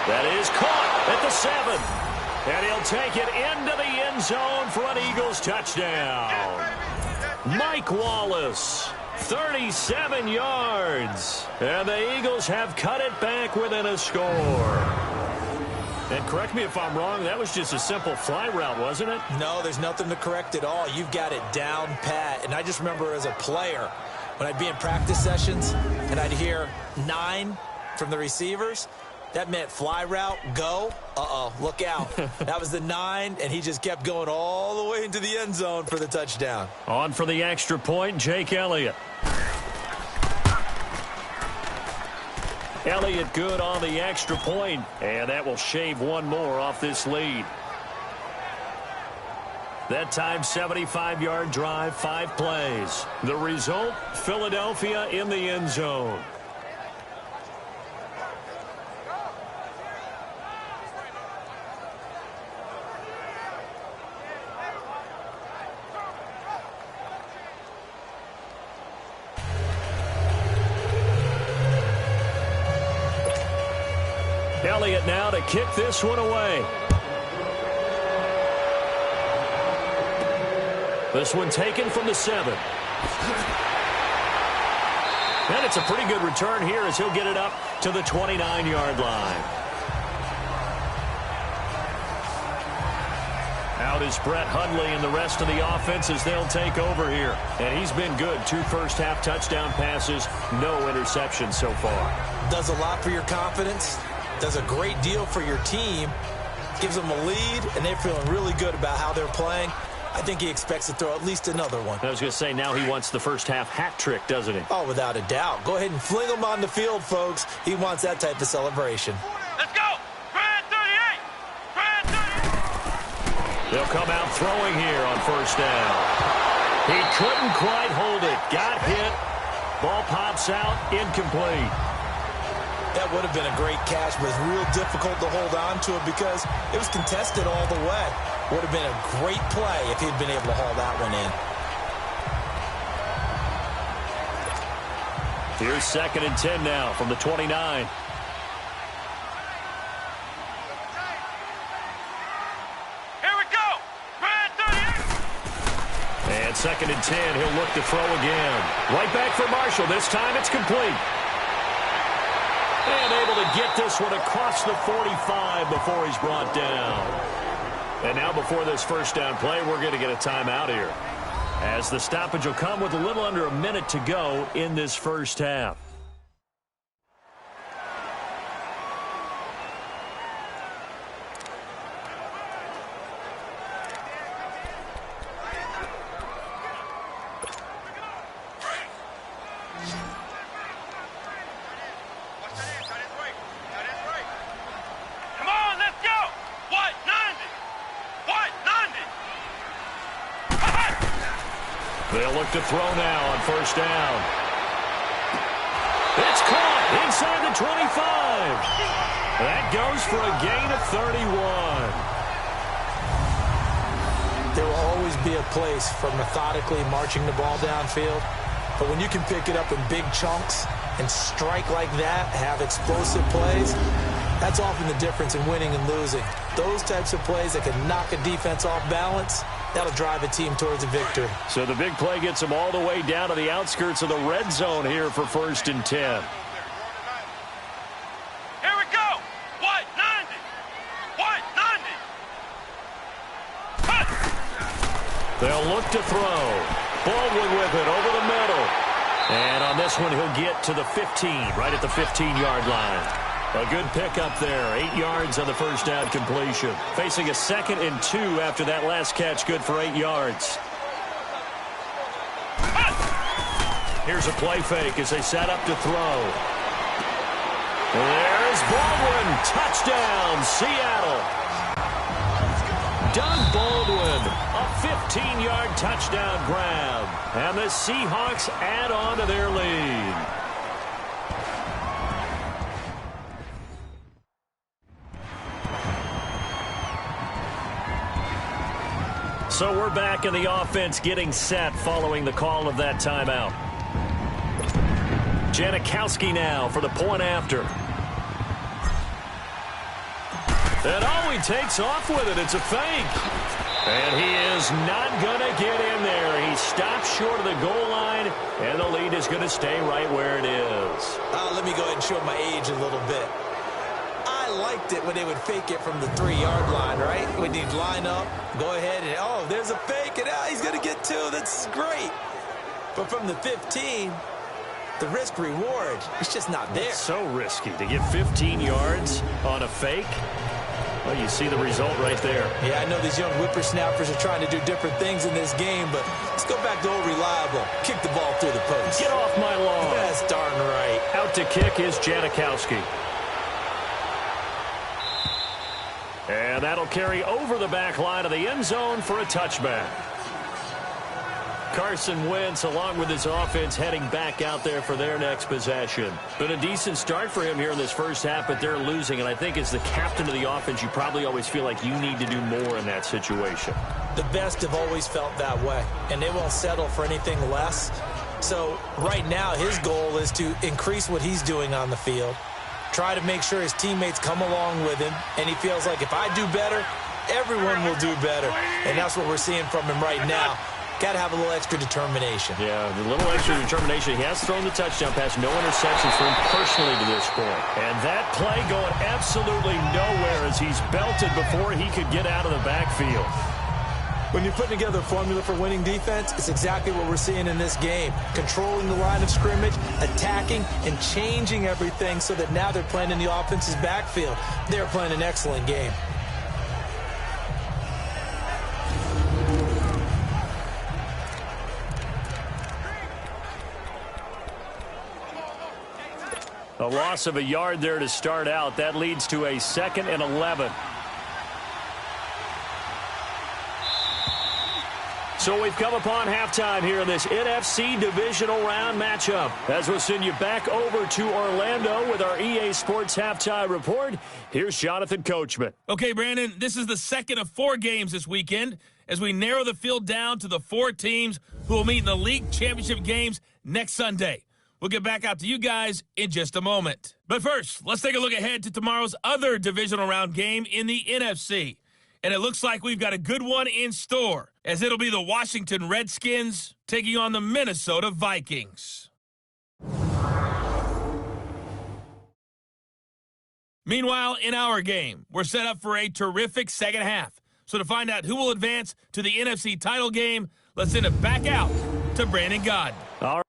That is caught at the 7. And he'll take it into the end zone for an Eagles touchdown. Mike Wallace, 37 yards. And the Eagles have cut it back within a score. And correct me if I'm wrong, that was just a simple fly route, wasn't it? No, there's nothing to correct at all. You've got it down pat. And I just remember as a player, when I'd be in practice sessions and I'd hear 9 from the receivers, that meant fly route, go. Uh-oh, look out. That was the 9, and he just kept going all the way into the end zone for the touchdown. On for the extra point, Jake Elliott. Elliott good on the extra point, and that will shave 1 more off this lead. That time, 75-yard drive, 5 plays. The result, Philadelphia in the end zone. Elliott now to kick this one away. This one taken from the 7. And it's a pretty good return here as he'll get it up to the 29-yard line. Out is Brett Hundley and the rest of the offense as they'll take over here. And he's been good. 2 first-half touchdown passes, no interceptions so far. Does a lot for your confidence. Does a great deal for your team. Gives them a lead, and they're feeling really good about how they're playing. I think he expects to throw at least another one. I was going to say, now he wants the first-half hat trick, doesn't he? Oh, without a doubt. Go ahead and fling him on the field, folks. He wants that type of celebration. Let's go! Brand 38! Brand 38! They'll come out throwing here on first down. He couldn't quite hold it. Got hit. Ball pops out. Incomplete. That would have been a great catch, but it's real difficult to hold on to it because it was contested all the way. Would have been a great play if he'd been able to haul that one in. Here's 2nd and 10 now from the 29. Here we go! Brand 38! And 2nd and 10, he'll look to throw again. Right back for Marshall. This time it's complete. And able to get this one across the 45 before he's brought down. And now before this first down play, we're going to get a timeout here, as the stoppage will come with a little under a minute to go in this first half. They'll look to throw now on first down. It's caught inside the 25. That goes for a gain of 31. There will always be a place for methodically marching the ball downfield. But when you can pick it up in big chunks and strike like that, have explosive plays, that's often the difference in winning and losing. Those types of plays that can knock a defense off balance, that'll drive a team towards a victory. So the big play gets them all the way down to the outskirts of the red zone here for 1st and 10. Here we go! What? 90! What? 90! Cut! They'll look to throw. Baldwin with it over the middle. And on this one, he'll get to the 15, right at the 15-yard line. A good pickup there. 8 yards on the first down completion. Facing a 2nd and 2 after that last catch. Good for 8 yards. Here's a play fake as they set up to throw. There's Baldwin. Touchdown, Seattle. Doug Baldwin, a 15-yard touchdown grab. And the Seahawks add on to their lead. So we're back in the offense getting set following the call of that timeout. Janikowski now for the point after. And oh, he takes off with it. It's a fake. And he is not going to get in there. He stops short of the goal line, and the lead is going to stay right where it is. Let me go ahead and show my age a little bit. I liked it when they would fake it from the 3-yard line, right? When you'd line up, go ahead, and oh, there's a fake, and he's going to get 2. That's great. But from the 15, the risk-reward, it's just not there. It's so risky to get 15 yards on a fake. Well, you see the result right there. Yeah, I know these young whippersnappers are trying to do different things in this game, but let's go back to old reliable. Kick the ball through the post. Get off my lawn. That's darn right. Out to kick is Janikowski. And that'll carry over the back line of the end zone for a touchback. Carson Wentz, along with his offense, heading back out there for their next possession. Been a decent start for him here in this first half, but they're losing. And I think as the captain of the offense, you probably always feel like you need to do more in that situation. The best have always felt that way, and they won't settle for anything less. So right now, his goal is to increase what he's doing on the field, try to make sure his teammates come along with him, and he feels like if I do better, everyone will do better. And that's what we're seeing from him right now. Got to have a little extra determination. Yeah, a little extra determination. He has thrown the touchdown pass. No interceptions for him personally to this point. And that play going absolutely nowhere as he's belted before he could get out of the backfield. When you're putting together a formula for winning defense, it's exactly what we're seeing in this game. Controlling the line of scrimmage, attacking, and changing everything so that now they're playing in the offense's backfield. They're playing an excellent game. A loss of a yard there to start out. That leads to a 2nd and 11. So we've come upon halftime here in this NFC Divisional Round matchup. As we'll send you back over to Orlando with our EA Sports Halftime Report, here's Jonathan Coachman. Okay, Brandon, this is the second of 4 games this weekend as we narrow the field down to the 4 teams who will meet in the league championship games next Sunday. We'll get back out to you guys in just a moment. But first, let's take a look ahead to tomorrow's other divisional round game in the NFC. And it looks like we've got a good one in store, as it'll be the Washington Redskins taking on the Minnesota Vikings. Meanwhile, in our game, we're set up for a terrific second half. So to find out who will advance to the NFC title game, let's send it back out to Brandon Gaudin. All right.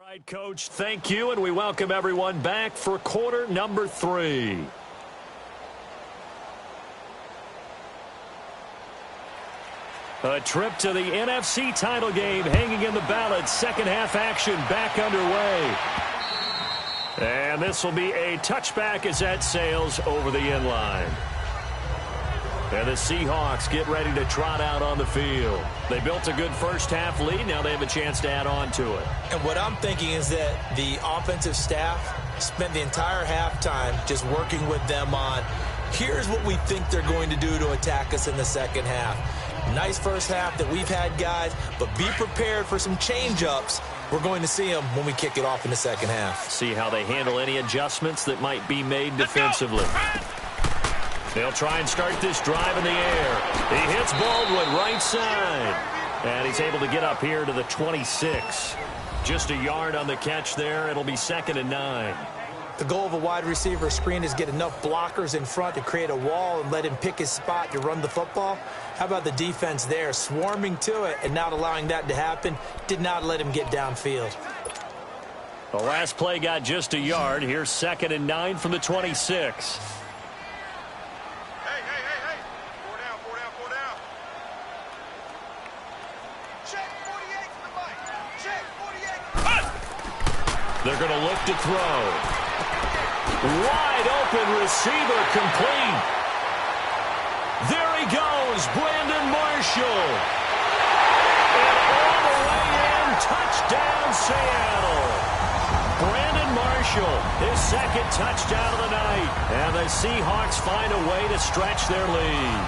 All right, Coach, thank you, and we welcome everyone back for quarter number 3. A trip to the NFC title game hanging in the balance. Second half action back underway. And this will be a touchback as that sails over the end line. And the Seahawks get ready to trot out on the field. They built a good first half lead. Now they have a chance to add on to it. And what I'm thinking is that the offensive staff spent the entire halftime just working with them on, here's what we think they're going to do to attack us in the second half. Nice first half that we've had, guys, but be prepared for some change-ups. We're going to see them when we kick it off in the second half. See how they handle any adjustments that might be made defensively. They'll try and start this drive in the air. He hits Baldwin right side. And he's able to get up here to the 26. Just a yard on the catch there. It'll be 2nd and 9. The goal of a wide receiver screen is get enough blockers in front to create a wall and let him pick his spot to run the football. How about the defense there, swarming to it and not allowing that to happen? Did not let him get downfield. The last play got just a yard. Here's 2nd and 9 from the 26. They're going to look to throw. Wide open receiver complete. There he goes, Brandon Marshall. And all the way in, touchdown Seattle. Brandon Marshall, his 2nd touchdown of the night. And the Seahawks find a way to stretch their lead.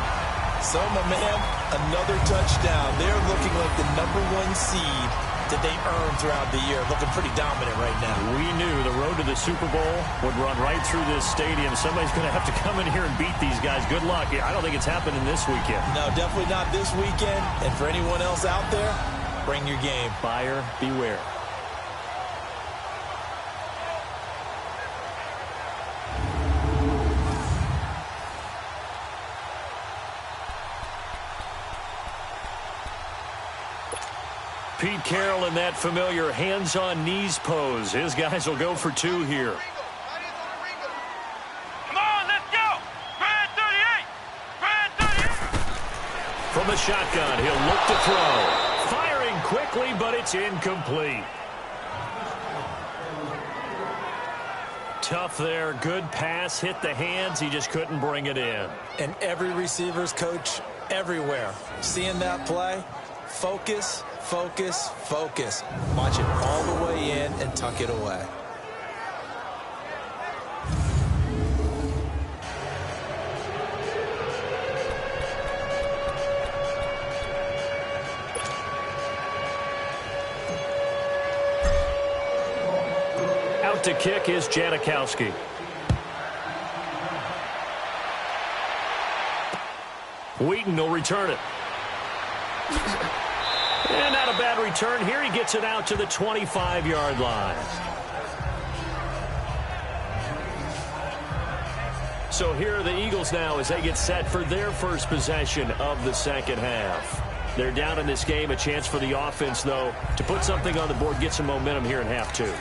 So, my man, another touchdown. They're looking like the #1 seed that they earned throughout the year. Looking pretty dominant right now. We knew the road to the Super Bowl would run right through this stadium. Somebody's going to have to come in here and beat these guys. Good luck. I don't think it's happening this weekend. No, definitely not this weekend. And for anyone else out there, bring your game. Buyer beware. Pete Carroll in that familiar hands-on-knees pose. His guys will go for 2 here. Come on, let's go! Brand 38! Brand 38! From the shotgun, he'll look to throw. Firing quickly, but it's incomplete. Tough there. Good pass. Hit the hands. He just couldn't bring it in. And every receiver's coach everywhere. Seeing that play, focus, focus, focus. Watch it all the way in and tuck it away. Out to kick is Janikowski. Wheaton will return it. And not a bad return here. He gets it out to the 25-yard line. So here are the Eagles now as they get set for their first possession of the second half. They're down in this game. A chance for the offense, though, to put something on the board, get some momentum here in half 2.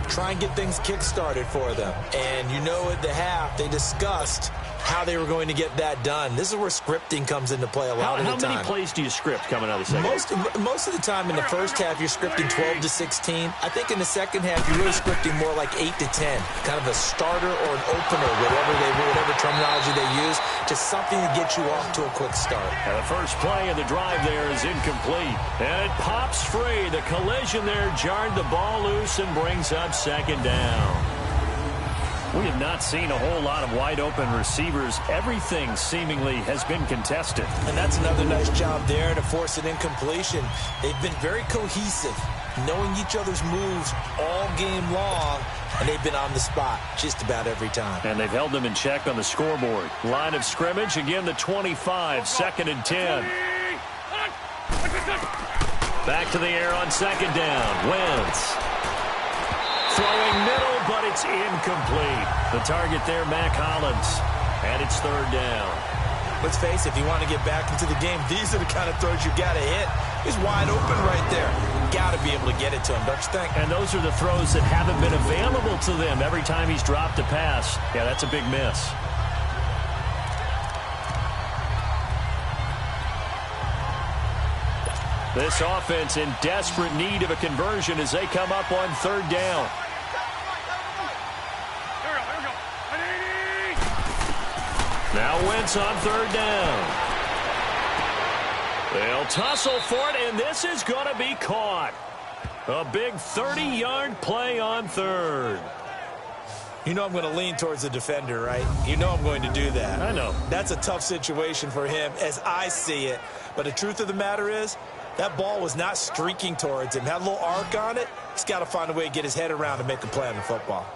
Try and get things kick-started for them. And you know at the half, they discussed how they were going to get that done. This is where scripting comes into play a lot of the time. How many plays do you script coming out of the second? Most of the time in the first half, you're scripting 12 to 16. I think in the second half, you're really scripting more like 8 to 10. Kind of a starter or an opener, whatever terminology they use, just something to get you off to a quick start. And the first play of the drive there is incomplete. And it pops free. The collision there jarred the ball loose and brings up second down. We have not seen a whole lot of wide-open receivers. Everything seemingly has been contested. And that's another nice job there to force an incompletion. They've been very cohesive, knowing each other's moves all game long, and they've been on the spot just about every time. And they've held them in check on the scoreboard. Line of scrimmage, again the 25, 2nd and 10. Back to the air on second down. Wentz. Throwing middle, but it's incomplete. The target there, Mac Hollins. And it's third down. Let's face it, if you want to get back into the game, these are the kind of throws you got to hit. He's wide open right there. Got to be able to get it to him, don't you think? And those are the throws that haven't been available to them every time he's dropped a pass. Yeah, that's a big miss. This offense in desperate need of a conversion as they come up on third down. Now Wentz on third down. They'll tussle for it, and this is going to be caught. A big 30-yard play on third. You know I'm going to lean towards the defender, right? You know I'm going to do that. I know. That's a tough situation for him as I see it. But the truth of the matter is, that ball was not streaking towards him. Had a little arc on it. He's got to find a way to get his head around and make a play on the football.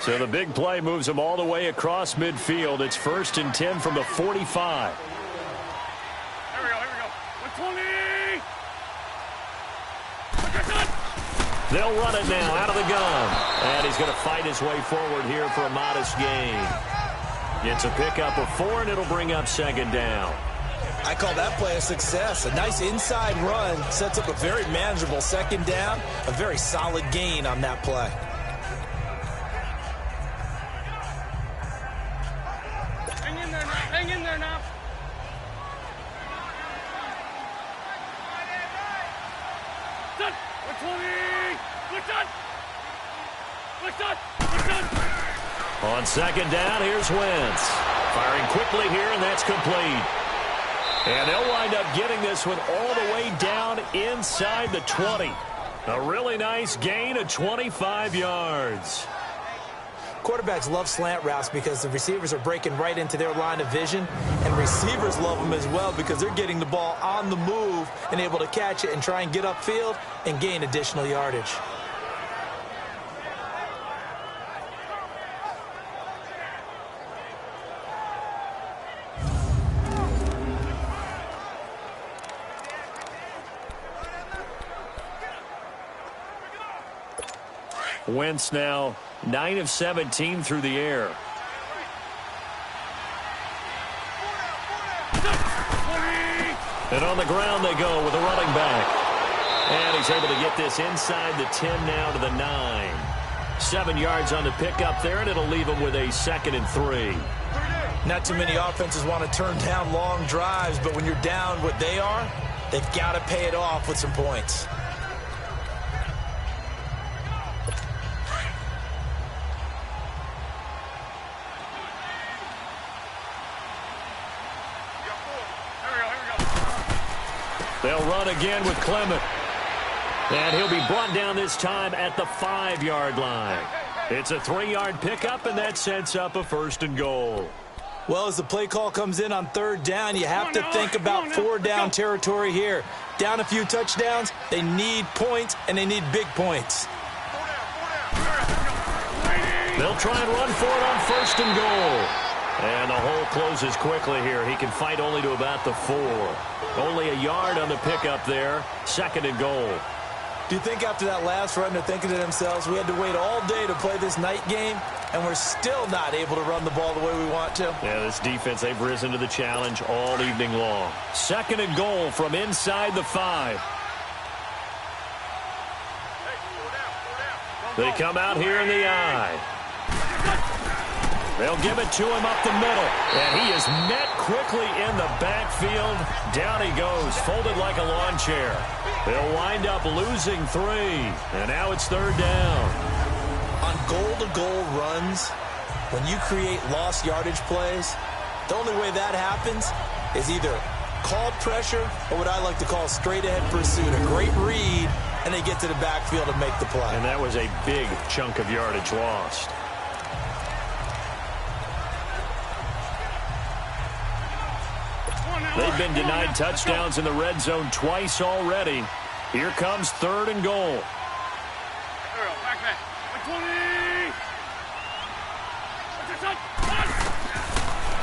So the big play moves them all the way across midfield. It's 1st and 10 from the 45. Here we go. 120. They'll run it now out of the gun. And he's going to fight his way forward here for a modest gain. Gets a pickup of 4, and it'll bring up 2nd down. I call that play a success. A nice inside run sets up a very manageable 2nd down. A very solid gain on that play. Hang in there now. Done. 120. On 2nd down, here's Wentz. Firing quickly here, and that's complete. And they'll wind up getting this one all the way down inside the 20. A really nice gain of 25 yards. Quarterbacks love slant routes because the receivers are breaking right into their line of vision, and receivers love them as well because they're getting the ball on the move and able to catch it and try and get upfield and gain additional yardage. Wentz now 9 of 17 through the air. And on the ground they go with a running back. And he's able to get this inside the 10 now to the 9. 7 yards on the pickup there, and it'll leave him with a 2nd and 3. Not too many offenses want to turn down long drives, but when you're down what they are, they've got to pay it off with some points. They'll run again with Clement. And he'll be brought down this time at the 5-yard line. It's a 3-yard pickup, and that sets up a 1st and goal. Well, as the play call comes in on 3rd down, you have to think about 4-down territory here. Down a few touchdowns, they need points, and they need big points. They'll try and run for it on 1st and goal. And the hole closes quickly here. He can fight only to about the 4. Only a yard on the pickup there. 2nd and goal. Do you think after that last run they're thinking to themselves, we had to wait all day to play this night game, and we're still not able to run the ball the way we want to? Yeah, this defense, they've risen to the challenge all evening long. 2nd and goal from inside the 5. They come out here in the I. They'll give it to him up the middle. And he is met quickly in the backfield. Down he goes, folded like a lawn chair. They'll wind up losing 3. And now it's 3rd down. On goal-to-goal runs, when you create lost yardage plays, the only way that happens is either called pressure or what I like to call straight-ahead pursuit. A great read, and they get to the backfield and make the play. And that was a big chunk of yardage lost. They've been denied touchdowns in the red zone twice already. Here comes 3rd and goal.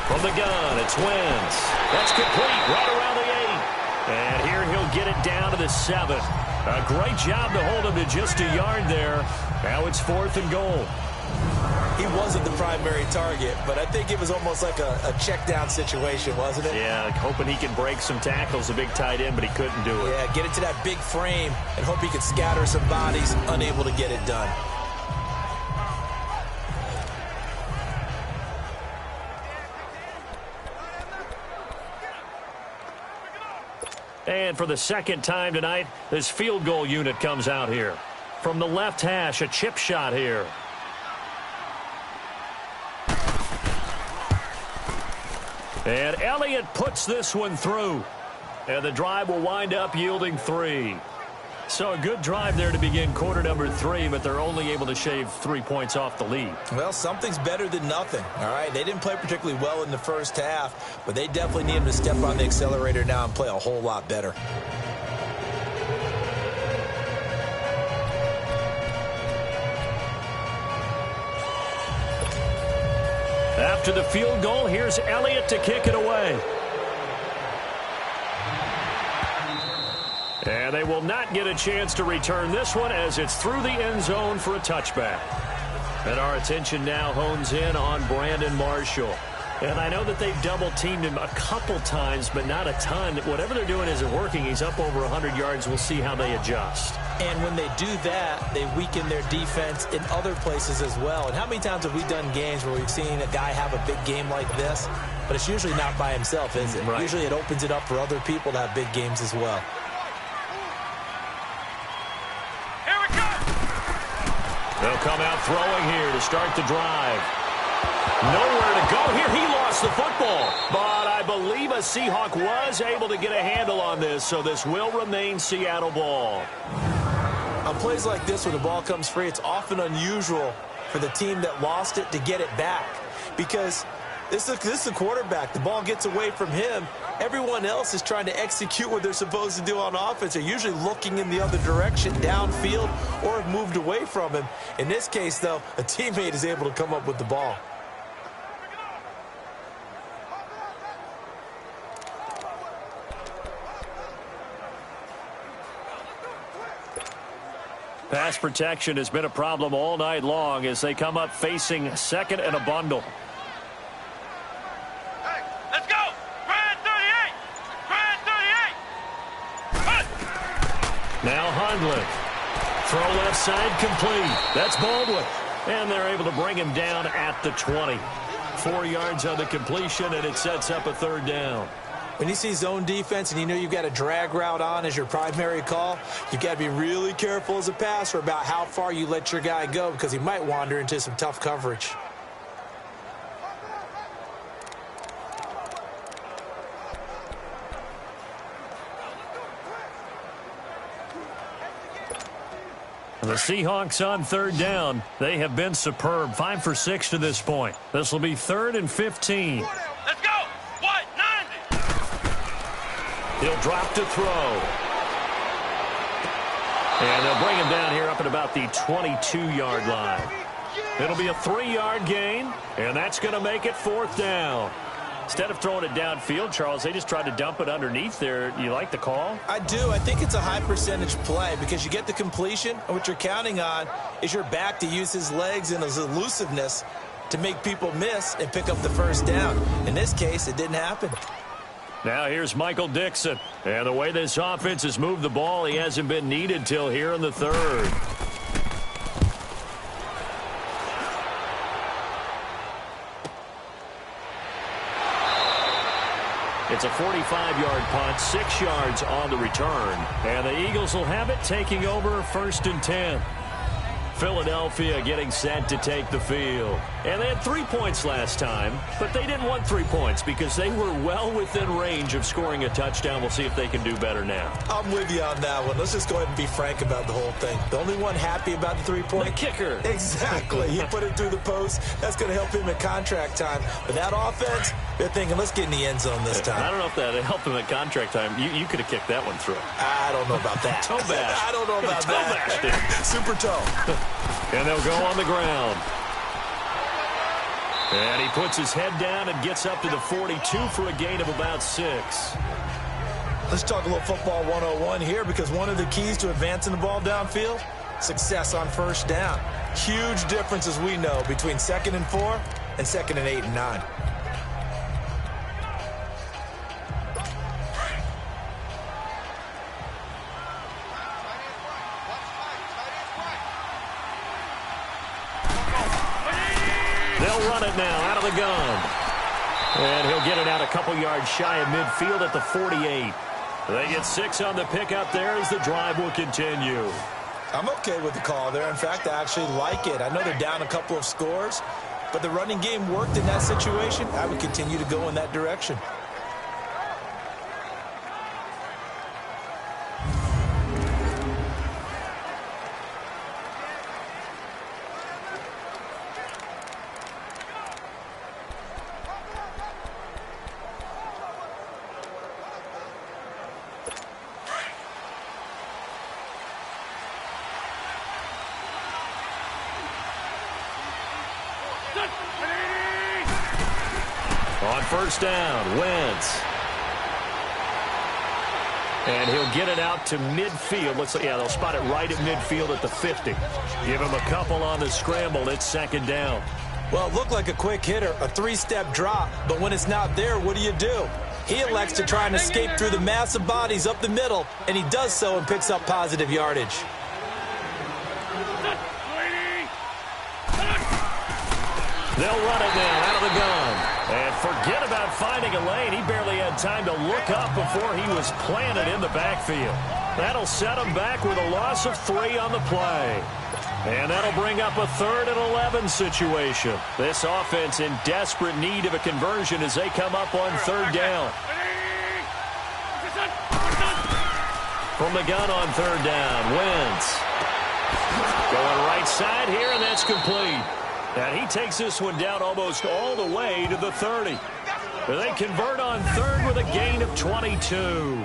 From the gun, it's Wentz. That's complete right around the 8. And here he'll get it down to the 7. A great job to hold him to just a yard there. Now it's 4th and goal. He wasn't the primary target, but I think it was almost like a check down situation, wasn't it? Yeah, like hoping he can break some tackles, a big tight end, but he couldn't do it. Yeah, get into that big frame and hope he can scatter some bodies, unable to get it done. And for the second time tonight, this field goal unit comes out here. From the left hash, a chip shot here. And Elliott puts this one through. And the drive will wind up yielding 3. So a good drive there to begin quarter number 3, but they're only able to shave 3 points off the lead. Well, something's better than nothing, all right? They didn't play particularly well in the first half, but they definitely need him to step on the accelerator now and play a whole lot better. After the field goal, here's Elliott to kick it away. And they will not get a chance to return this one as it's through the end zone for a touchback. And our attention now hones in on Brandon Marshall. And I know that they've double-teamed him a couple times, but not a ton. Whatever they're doing isn't working. He's up over 100 yards. We'll see how they adjust. And when they do that, they weaken their defense in other places as well. And how many times have we done games where we've seen a guy have a big game like this? But it's usually not by himself, is it? Right. Usually it opens it up for other people to have big games as well. Here we go. They'll come out throwing here to start the drive. Nowhere to go here. He lost the football. But I believe a Seahawk was able to get a handle on this, so this will remain Seattle ball. On plays like this, when the ball comes free, it's often unusual for the team that lost it to get it back. Because this is the quarterback. The ball gets away from him. Everyone else is trying to execute what they're supposed to do on offense. They're usually looking in the other direction, downfield, or have moved away from him. In this case, though, a teammate is able to come up with the ball. Pass protection has been a problem all night long as they come up facing second and a bundle. Hey, let's go. Brand 38. Brand 38. Now Hundley. Throw left side complete. That's Baldwin. And they're able to bring him down at the 20. 4 yards on the completion, and it sets up a third down. When you see zone defense and you know you've got a drag route on as your primary call, you've got to be really careful as a passer about how far you let your guy go because he might wander into some tough coverage. The Seahawks on third down. They have been superb. 5 for 6 to this point. This will be 3rd and 15. Let's go. What? 90. He'll drop to throw. And they'll bring him down here up at about the 22-yard line. It'll be a 3-yard gain, and that's going to make it 4th down. Instead of throwing it downfield, Charles, they just tried to dump it underneath there. You like the call? I do. I think it's a high percentage play because you get the completion, and what you're counting on is your back to use his legs and his elusiveness to make people miss and pick up the first down. In this case, it didn't happen. Now here's Michael Dixon. And the way this offense has moved the ball, he hasn't been needed till here in the 3rd. It's a 45-yard punt, 6 yards on the return. And the Eagles will have it, taking over 1st and 10. Philadelphia getting set to take the field. And they had 3 points last time, but they didn't want 3 points because they were well within range of scoring a touchdown. We'll see if they can do better now. I'm with you on that one. Let's just go ahead and be frank about the whole thing. The only one happy about the 3-point? The kicker. Exactly. He put it through the post. That's going to help him at contract time. But that offense, they're thinking, let's get in the end zone this time. I don't know if that helped him at contract time. You could have kicked that one through. I don't know about that. Toe bash. I don't know about toe that. Bashed it. Super toe. And they'll go on the ground. And he puts his head down and gets up to the 42 for a gain of about 6. Let's talk a little football 101 here, because one of the keys to advancing the ball downfield, success on first down. Huge difference, as we know, between 2nd and 4 and 2nd and 8 and 9. They'll run it now out of the gun. And he'll get it out a couple yards shy of midfield at the 48. They get 6 on the pickup there as the drive will continue. I'm okay with the call there. In fact, I actually like it. I know they're down a couple of scores, but the running game worked in that situation. I would continue to go in that direction. On first down, Wentz. And he'll get it out to midfield. Looks like, yeah, they'll spot it right at midfield at the 50. Give him a couple on the scramble. It's 2nd down. Well, it looked like a quick hitter, a 3-step drop, but when it's not there, what do? He elects to try and escape through the massive bodies up the middle, and he does so and picks up positive yardage. They'll run it now out of the gun. And forget about finding a lane. He barely had time to look up before he was planted in the backfield. That'll set him back with a loss of 3 on the play. And that'll bring up a 3rd and 11 situation. This offense in desperate need of a conversion as they come up on 3rd down. From the gun on 3rd down, Wentz. Going right side here, and that's complete. And he takes this one down almost all the way to the 30. They convert on 3rd with a gain of 22.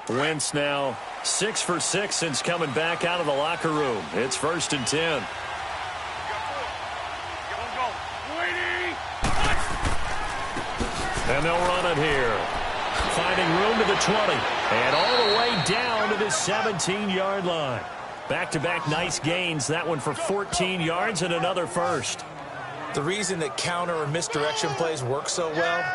Wentz now 6 for 6 since coming back out of the locker room. It's 1st and 10. And they'll run it here. Finding room to the 20. And all the way down to the 17-yard line. Back-to-back nice gains. That one for 14 yards and another first. The reason that counter or misdirection plays work so well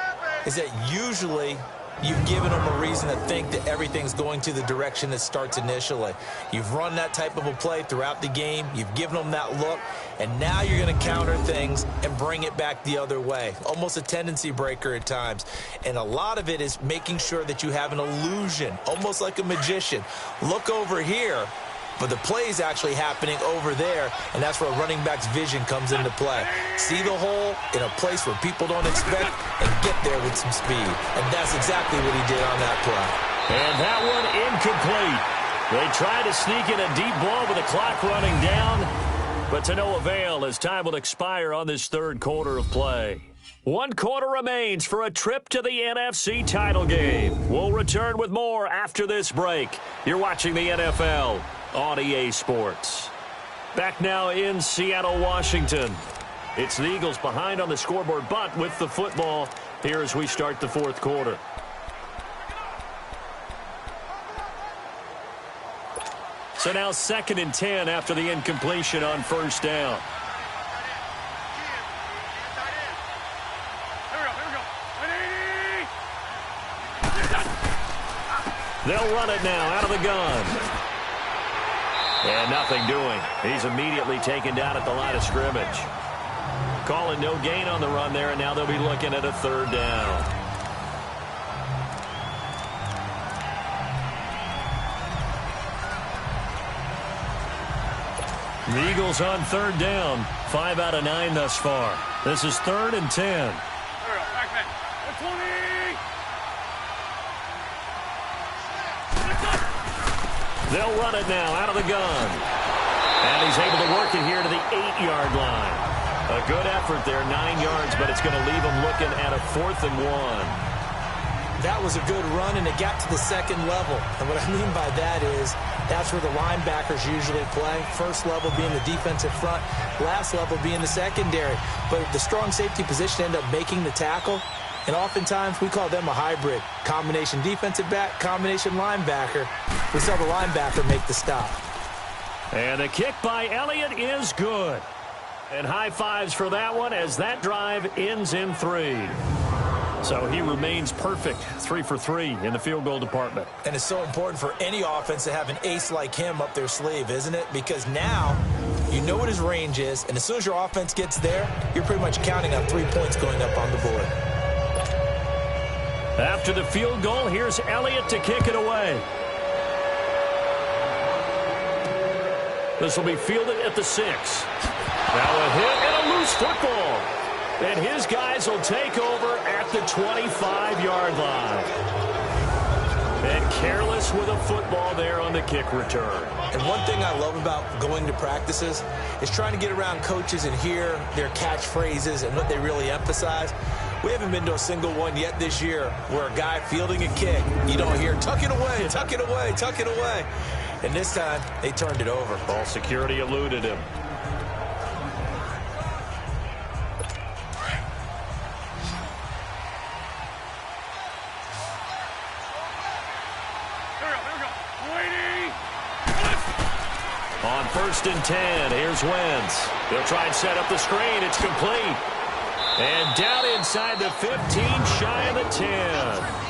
is that usually you've given them a reason to think that everything's going to the direction that starts initially. You've run that type of a play throughout the game. You've given them that look. And now you're going to counter things and bring it back the other way. Almost a tendency breaker at times. And a lot of it is making sure that you have an illusion, almost like a magician. Look over here. But the play is actually happening over there, and that's where a running back's vision comes into play. See the hole in a place where people don't expect and get there with some speed. And that's exactly what he did on that play. And that one incomplete. They tried to sneak in a deep ball with the clock running down, but to no avail as time will expire on this 3rd quarter of play. 1 quarter remains for a trip to the NFC title game. We'll return with more after this break. You're watching the NFL on EA Sports. Back now in Seattle, Washington. It's the Eagles behind on the scoreboard, but with the football here as we start the 4th quarter. So now 2nd and 10 after the incompletion on 1st down. They'll run it now out of the gun. And nothing doing. He's immediately taken down at the line of scrimmage. Calling no gain on the run there, and now they'll be looking at a 3rd down. The Eagles on 3rd down. 5 out of 9 thus far. This is 3rd and 10. They'll run it now out of the gun. And he's able to work it here to the 8-yard line. A good effort there, 9 yards, but it's going to leave them looking at a 4th and 1. That was a good run, and it got to the second level. And what I mean by that is that's where the linebackers usually play. First level being the defensive front, last level being the secondary. But the strong safety position ended up making the tackle, and oftentimes we call them a hybrid. Combination defensive back, combination linebacker. We saw the linebacker make the stop. And the kick by Elliott is good. And high fives for that one as that drive ends in 3. So he remains perfect, 3 for 3 in the field goal department. And it's so important for any offense to have an ace like him up their sleeve, isn't it? Because now you know what his range is, and as soon as your offense gets there, you're pretty much counting on 3 points going up on the board. After the field goal, here's Elliott to kick it away. This will be fielded at the 6. Now a hit and a loose football. And his guys will take over at the 25-yard line. And careless with a football there on the kick return. And one thing I love about going to practices is trying to get around coaches and hear their catchphrases and what they really emphasize. We haven't been to a single one yet this year where a guy fielding a kick, you don't hear, tuck it away, tuck it away, tuck it away. And this time, they turned it over. Ball security eluded him. On 1st and 10, here's Wentz. They'll try and set up the screen. It's complete. And down inside the 15, shy of the 10.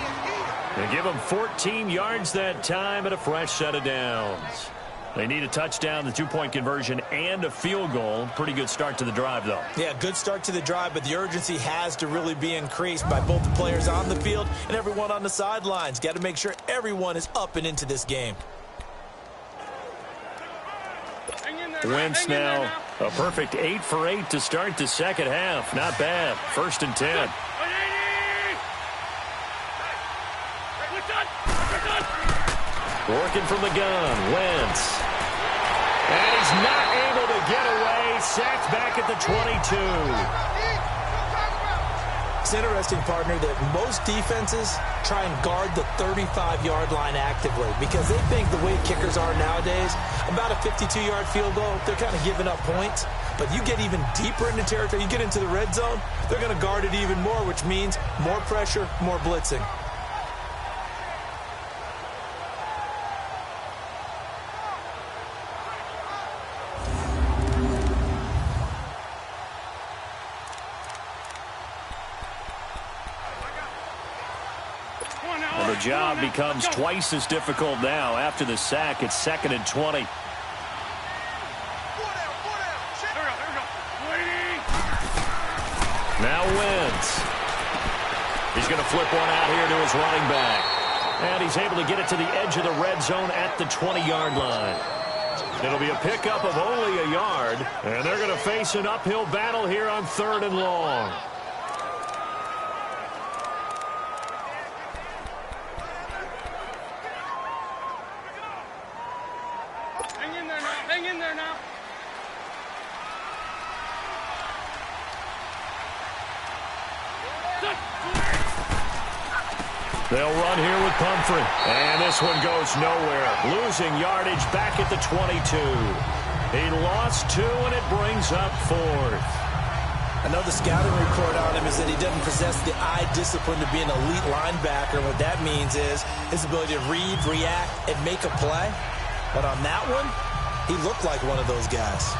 They give them 14 yards that time and a fresh set of downs. They need a touchdown, the 2-point conversion, and a field goal. Pretty good start to the drive, though. Yeah, good start to the drive, but the urgency has to really be increased by both the players on the field and everyone on the sidelines. Got to make sure everyone is up and into this game. Wentz now a perfect 8 for 8 to start the second half. Not bad. 1st and 10. Working from the gun, Wentz. And he's not able to get away. Sacked back at the 22. It's interesting, partner, that most defenses try and guard the 35-yard line actively because they think the way kickers are nowadays, about a 52-yard field goal, they're kind of giving up points. But you get even deeper into territory, you get into the red zone, they're going to guard it even more, which means more pressure, more blitzing. The job becomes twice as difficult now. After the sack, it's 2nd and 20. Now Wentz. He's going to flip one out here to his running back. And he's able to get it to the edge of the red zone at the 20-yard line. It'll be a pickup of only a yard. And they're going to face an uphill battle here on 3rd and long. They'll run here with Pumphrey. And this one goes nowhere. Losing yardage back at the 22. He lost 2, and it brings up 4th. I know the scouting report on him is that he doesn't possess the eye discipline to be an elite linebacker. What that means is his ability to read, react, and make a play. But on that one, he looked like one of those guys.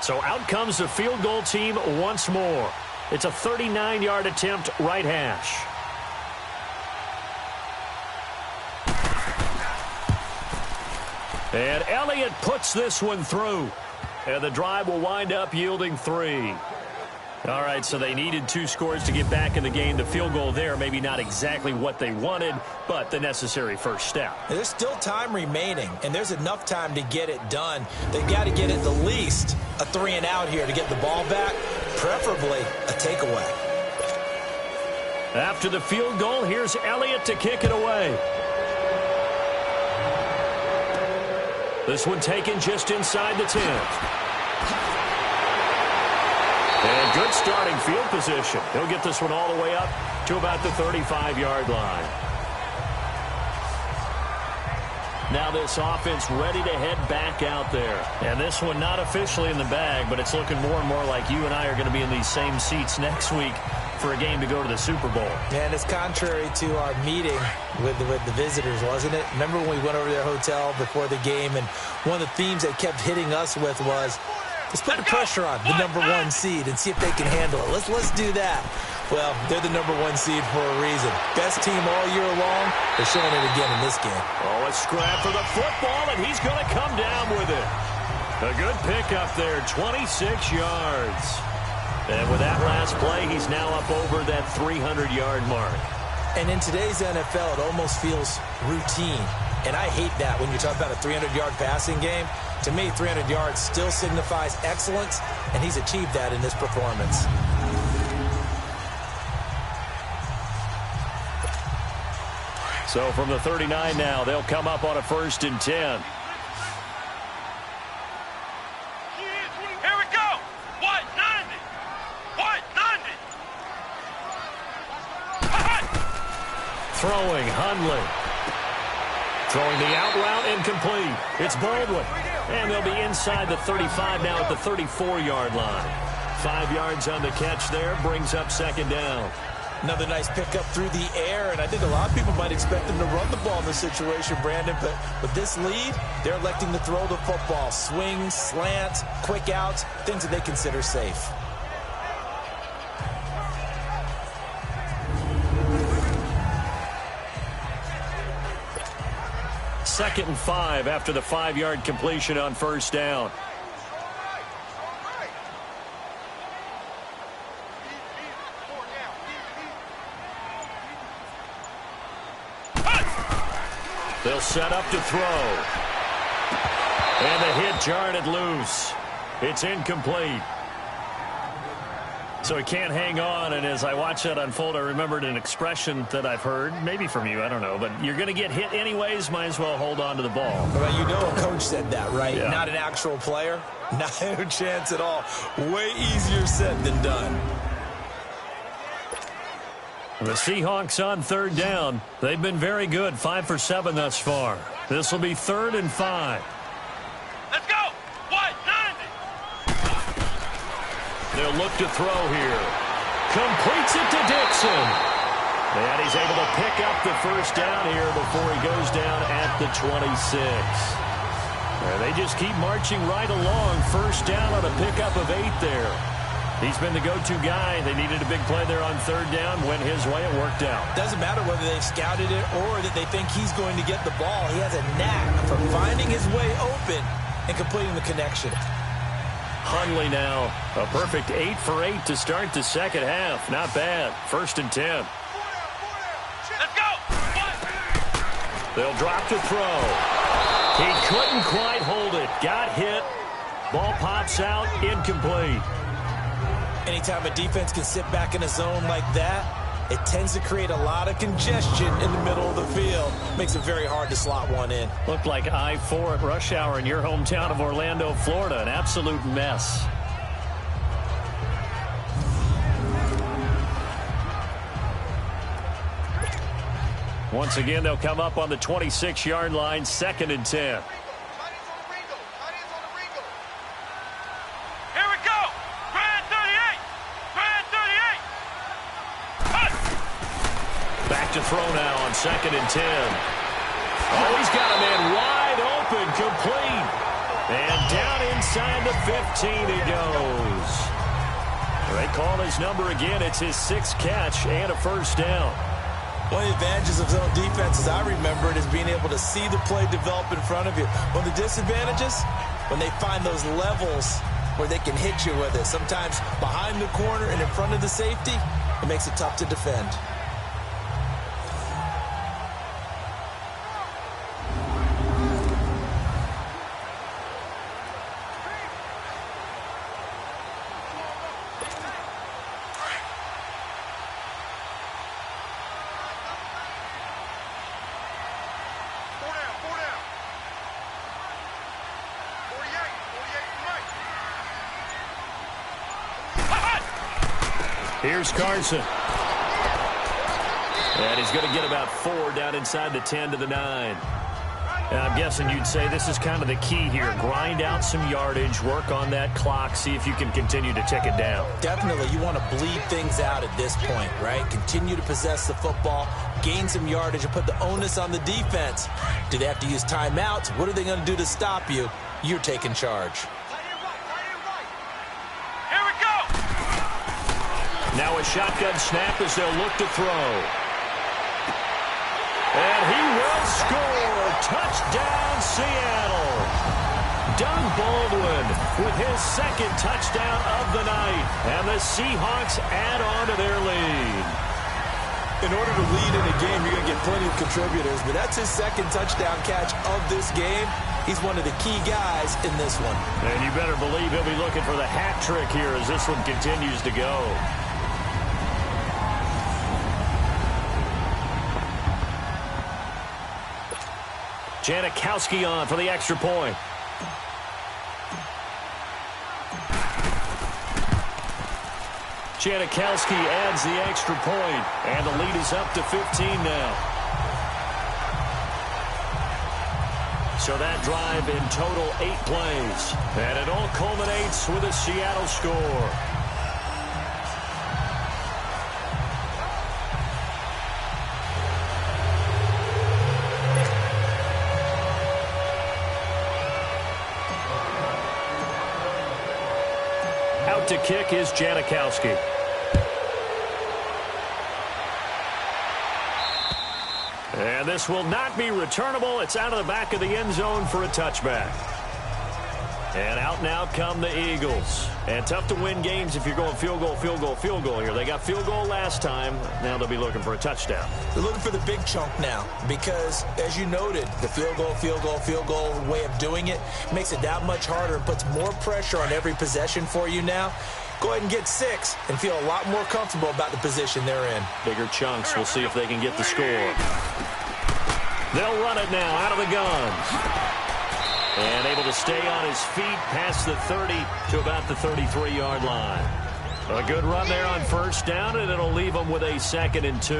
So out comes the field goal team once more. It's a 39-yard attempt, right hash. And Elliott puts this one through. And the drive will wind up yielding 3. All right, so they needed 2 scores to get back in the game. The field goal there, maybe not exactly what they wanted, but the necessary first step. There's still time remaining, and there's enough time to get it done. They've got to get at the least a 3 and out here to get the ball back, preferably a takeaway. After the field goal, here's Elliott to kick it away. This one taken just inside the 10. And good starting field position. He'll get this one all the way up to about the 35-yard line. Now this offense ready to head back out there. And this one not officially in the bag, but it's looking more and more like you and I are going to be in these same seats next week for a game to go to the Super Bowl. And it's contrary to our meeting with the visitors, wasn't it? Remember when we went over to their hotel before the game, and one of the themes they kept hitting us with was, let's put the pressure on the #1 seed and see if they can handle it. Let's do that. Well, they're the #1 seed for a reason. Best team all year long. They're showing it again in this game. Oh, a scrap for the football, and he's going to come down with it. A good pickup there, 26 yards. And with that last play, he's now up over that 300-yard mark. And in today's NFL, it almost feels routine. And I hate that when you talk about a 300-yard passing game. To me, 300 yards still signifies excellence, and he's achieved that in this performance. So from the 39 now, they'll come up on a 1st and 10. Here we go. 190. 190. Throwing, Hundley. Throwing the out route, incomplete. It's Baldwin. And they'll be inside the 35 now at the 34-yard line. 5 yards on the catch there, brings up 2nd down. Another nice pickup through the air, and I think a lot of people might expect them to run the ball in this situation, Brandon, but with this lead, they're electing to throw the football. Swings, slants, quick outs, things that they consider safe. Second and 5 after the 5-yard completion on 1st down. They'll set up to throw. And the hit jarred it loose. It's incomplete. So he can't hang on, and as I watch that unfold, I remembered an expression that I've heard, maybe from you, I don't know, but you're going to get hit anyways, might as well hold on to the ball. Well, you know a coach said that, right? Yeah. Not an actual player. No chance at all. Way easier said than done. The Seahawks on 3rd down. They've been very good, 5 for 7 thus far. This will be 3rd and 5. Let's go. 190. They'll look to throw here. Completes it to Dixon. And he's able to pick up the 1st down here before he goes down at the 26. And they just keep marching right along. 1st down on a pickup of 8 there. He's been the go-to guy. They needed a big play there on 3rd down. Went his way. It worked out. Doesn't matter whether they've scouted it or that they think he's going to get the ball. He has a knack for finding his way open and completing the connection. Hundley now, a perfect 8 for 8 to start the 2nd half. Not bad. 1st and 10. Let's go. They'll drop to throw. He couldn't quite hold it. Got hit. Ball pops out. Incomplete. Anytime a defense can sit back in a zone like that, it tends to create a lot of congestion in the middle of the field. Makes it very hard to slot one in. Looked like I-4 at rush hour in your hometown of Orlando, Florida. An absolute mess. Once again, they'll come up on the 26-yard line, 2nd and 10. To throw now on 2nd and 10. Oh, he's got a man wide open, complete. And down inside the 15 he goes. They call his number again. It's his 6th catch and a 1st down. One of the advantages of zone defense, as I remember it, is being able to see the play develop in front of you. One of the disadvantages, when they find those levels where they can hit you with it. Sometimes behind the corner and in front of the safety, it makes it tough to defend. Here's Carson. And he's going to get about 4 down inside the 10 to the 9. And I'm guessing you'd say this is kind of the key here. Grind out some yardage, work on that clock, see if you can continue to tick it down. Definitely, you want to bleed things out at this point, right? Continue to possess the football, gain some yardage, and put the onus on the defense. Do they have to use timeouts? What are they going to do to stop you? You're taking charge. Here we go. Now a shotgun snap as they'll look to throw. And he will score. Touchdown, Seattle. Doug Baldwin with his second touchdown of the night. And the Seahawks add on to their lead. In order to lead in a game, you're going to get plenty of contributors, but that's his second touchdown catch of this game. He's one of the key guys in this one. And you better believe he'll be looking for the hat trick here as this one continues to go. Janikowski on for the extra point. Janikowski adds the extra point, and the lead is up to 15 now. So that drive in total 8 plays, and it all culminates with a Seattle score. To kick is Janikowski. And this will not be returnable. It's out of the back of the end zone for a touchback. And out now come the Eagles. And tough to win games if you're going field goal, field goal, field goal here. They got field goal last time. Now they'll be looking for a touchdown. They're looking for the big chunk now because, as you noted, the field goal way of doing it makes it that much harder and puts more pressure on every possession for you now. Go ahead and get 6 and feel a lot more comfortable about the position they're in. Bigger chunks. We'll see if they can get the score. They'll run it now out of the guns. And able to stay on his feet past the 30 to about the 33-yard line. A good run there on first down, and it'll leave them with a 2nd and 2.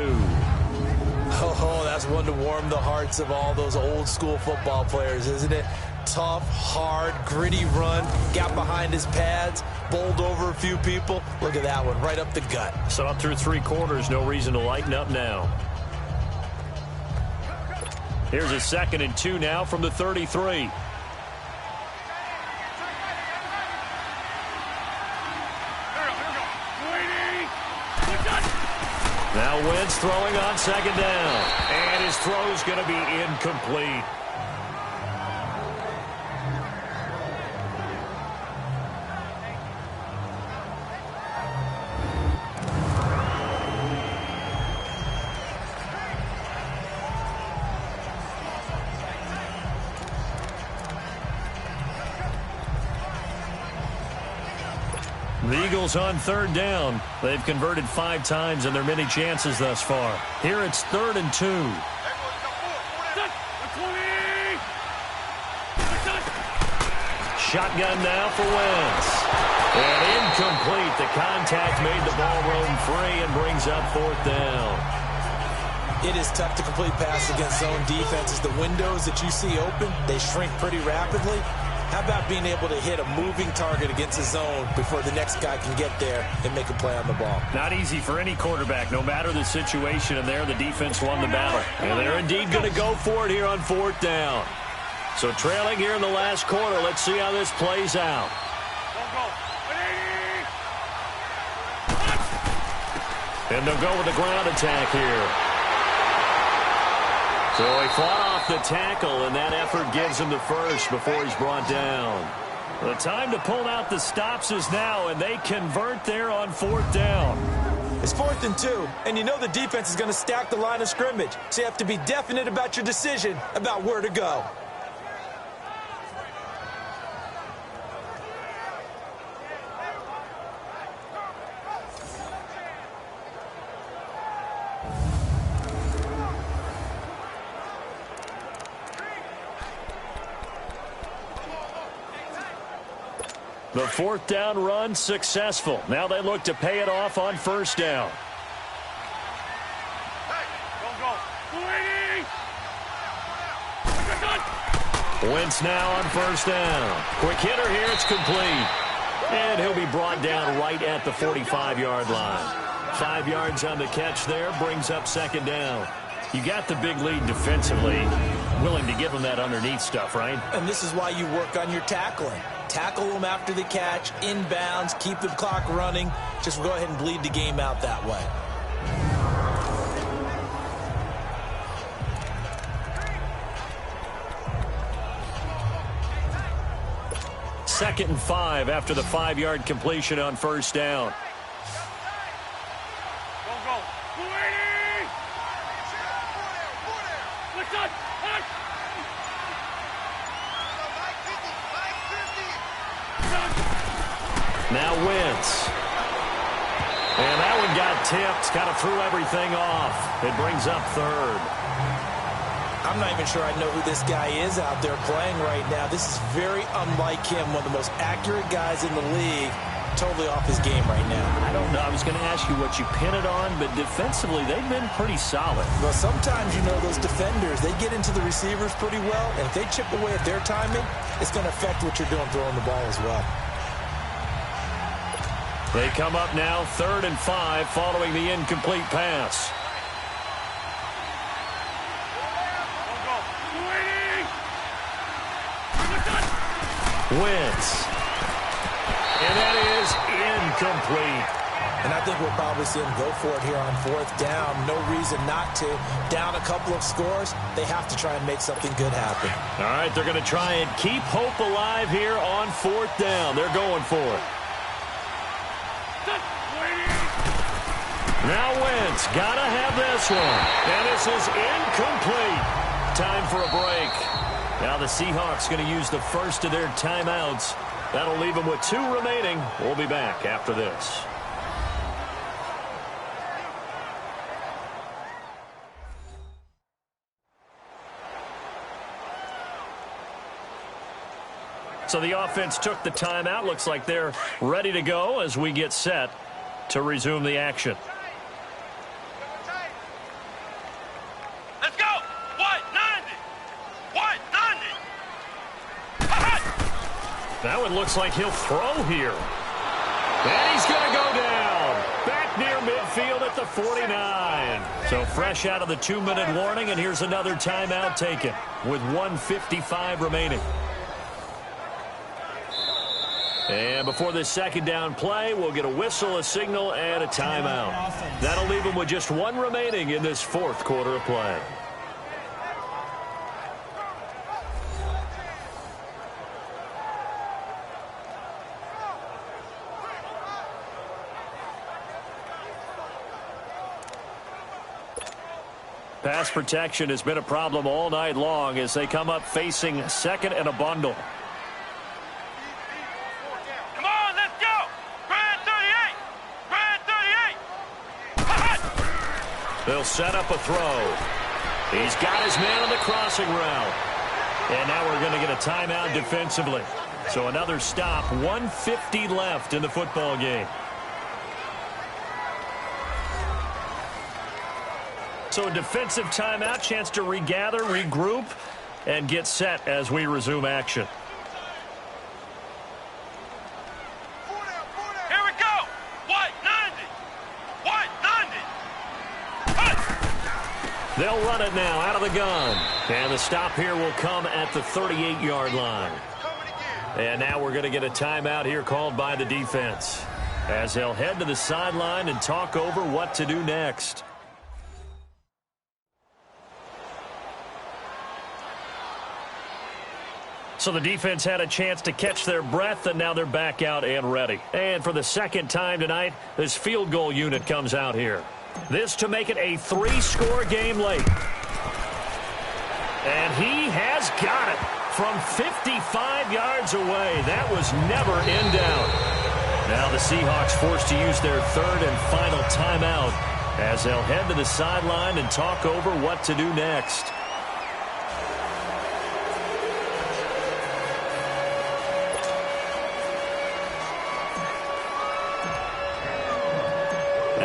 Oh, that's one to warm the hearts of all those old-school football players, isn't it? Tough, hard, gritty run, got behind his pads, bowled over a few people. Look at that one, right up the gut. So up through 3 quarters, no reason to lighten up now. Here's a 2nd and 2 now from the 33. Now Wentz throwing on 2nd down. And his throw's going to be incomplete. The Eagles on 3rd down. They've converted 5 times in their many chances thus far. Here it's 3rd and 2. Shotgun now for Wentz. And incomplete. The contact made the ball roam free and brings up 4th down. It is tough to complete passes against zone defenses. The windows that you see open, they shrink pretty rapidly. How about being able to hit a moving target against a zone before the next guy can get there and make a play on the ball? Not easy for any quarterback, no matter the situation, and there the defense won the battle. And they're indeed going to go for it here on 4th down. So trailing here in the last quarter, let's see how this plays out. And they'll go with the ground attack here. So he fought off the tackle, and that effort gives him the first before he's brought down. The time to pull out the stops is now, and they convert there on 4th down. It's 4th and 2, and you know the defense is going to stack the line of scrimmage, so you have to be definite about your decision about where to go. The 4th down run successful. Now they look to pay it off on 1st down. Wentz now on 1st down. Quick hitter here. It's complete. And he'll be brought down right at the 45-yard line. 5 yards on the catch there. Brings up 2nd down. You got the big lead defensively. Willing to give them that underneath stuff, right? And this is why you work on your tackling. Tackle them after the catch, inbounds, keep the clock running. Just go ahead and bleed the game out that way. Second and 5 after the 5-yard completion on 1st down. Now Wentz. And that one got tipped. Kind of threw everything off. It brings up 3rd. I'm not even sure I know who this guy is out there playing right now. This is very unlike him. One of the most accurate guys in the league. Totally off his game right now. I don't know. I was going to ask you what you pin it on, but defensively, they've been pretty solid. Well, sometimes, you know, those defenders, they get into the receivers pretty well, and if they chip away at their timing, it's going to affect what you're doing throwing the ball as well. They come up now 3rd and 5 following the incomplete pass. Wentz. And that is incomplete. And I think we'll probably see him go for it here on 4th down. No reason not to. Down a couple of scores, they have to try and make something good happen. All right, they're going to try and keep hope alive here on 4th down. They're going for it. Now Wentz, gotta have this one. And this is incomplete. Time for a break. Now the Seahawks going to use the first of their timeouts. That'll leave them with 2 remaining. We'll be back after this. So the offense took the timeout. Looks like they're ready to go as we get set to resume the action. Let's go! 190! 190! That one looks like he'll throw here. And he's going to go down. Back near midfield at the 49. So fresh out of the 2-minute warning, and here's another timeout taken with 1:55 remaining. And before this 2nd down play, we'll get a whistle, a signal, and a timeout. That'll leave them with just 1 remaining in this 4th quarter of play. Pass protection has been a problem all night long as they come up facing 2nd and a bundle. Come on, let's go! Grand 38! Grand 38! They'll set up a throw. He's got his man on the crossing route. And now we're going to get a timeout defensively. So another stop, 1:50 left in the football game. So a defensive timeout, chance to regather, regroup, and get set as we resume action. Here we go! 190! 190! They'll run it now out of the gun. And the stop here will come at the 38-yard line. And now we're going to get a timeout here called by the defense as they'll head to the sideline and talk over what to do next. So the defense had a chance to catch their breath, and now they're back out and ready. And for the 2nd time tonight, this field goal unit comes out here. This to make it a 3-score game late. And he has got it from 55 yards away. That was never in doubt. Now the Seahawks forced to use their 3rd and final timeout as they'll head to the sideline and talk over what to do next.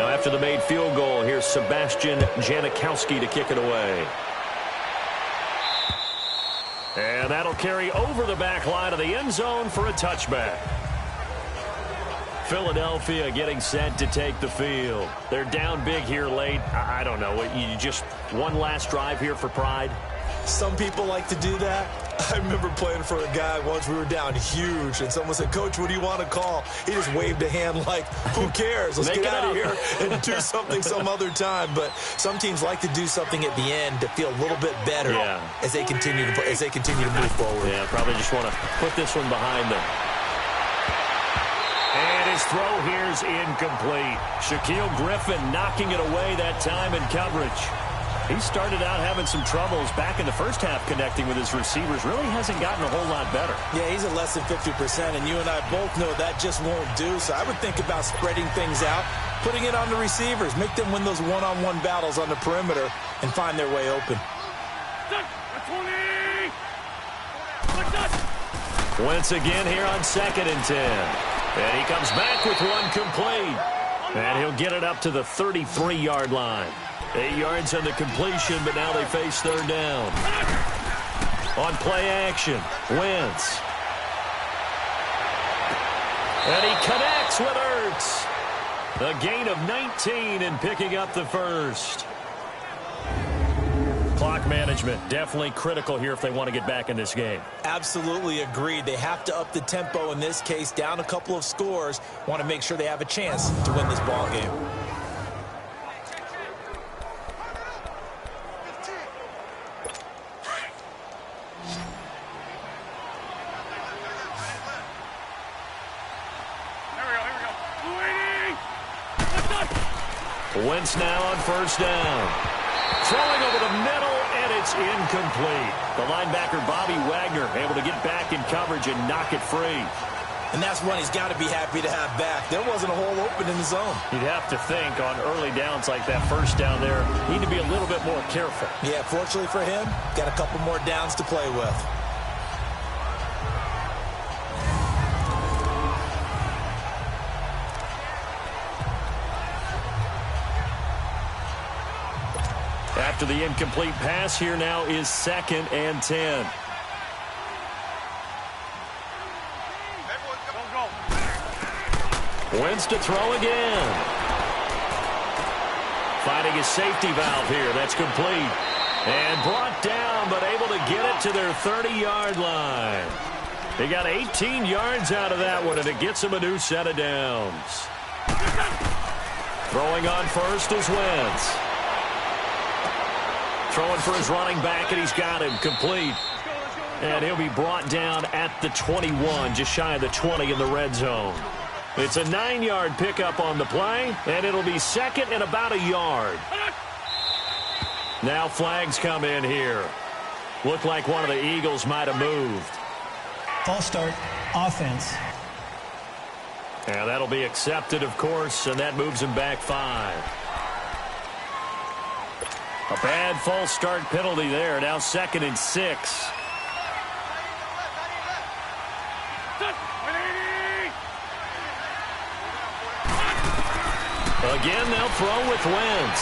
Now after the made field goal, here's Sebastian Janikowski to kick it away. And that'll carry over the back line of the end zone for a touchback. Philadelphia getting set to take the field. They're down big here late. I don't know. You just one last drive here for pride? Some people like to do that. I remember playing for a guy once. We were down huge, and someone said, "Coach, what do you want to call?" He just waved a hand like, who cares? Let's get out of here and do something some other time. But some teams like to do something at the end to feel a little bit better as they continue to move forward. Yeah, probably just want to put this one behind them. And his throw here's incomplete. Shaquille Griffin knocking it away that time in coverage. He started out having some troubles back in the first half connecting with his receivers. Really hasn't gotten a whole lot better. Yeah, he's at less than 50%, and you and I both know that just won't do. So I would think about spreading things out, putting it on the receivers, make them win those one-on-one battles on the perimeter, and find their way open. Wentz again here on 2nd and 10. And he comes back with one complete. And he'll get it up to the 33-yard line. 8 yards on the completion, but now they face 3rd down. On play action, Wentz. And he connects with Ertz. A gain of 19 and picking up the first. Clock management, definitely critical here if they want to get back in this game. Absolutely agreed. They have to up the tempo in this case, down a couple of scores. Want to make sure they have a chance to win this ball game. Wentz now on 1st down. Throwing over the middle, and it's incomplete. The linebacker, Bobby Wagner, able to get back in coverage and knock it free. And that's one he's got to be happy to have back. There wasn't a hole open in the zone. You'd have to think on early downs like that 1st down there, need to be a little bit more careful. Yeah, fortunately for him, got a couple more downs to play with. After the incomplete pass, here now is 2nd and 10. Wentz to throw again. Finding his safety valve here. That's complete. And brought down, but able to get it to their 30-yard line. They got 18 yards out of that one, and it gets them a new set of downs. Throwing on first is Wentz. Throwing for his running back, and he's got him complete. And he'll be brought down at the 21, just shy of the 20 in the red zone. It's a 9-yard pickup on the play, and it'll be 2nd and about a yard. Now flags come in here. Looked like one of the Eagles might have moved. False start, offense. And that'll be accepted, of course, and that moves him back 5. A bad false start penalty there. Now 2nd and 6. Again, they'll throw with Wentz.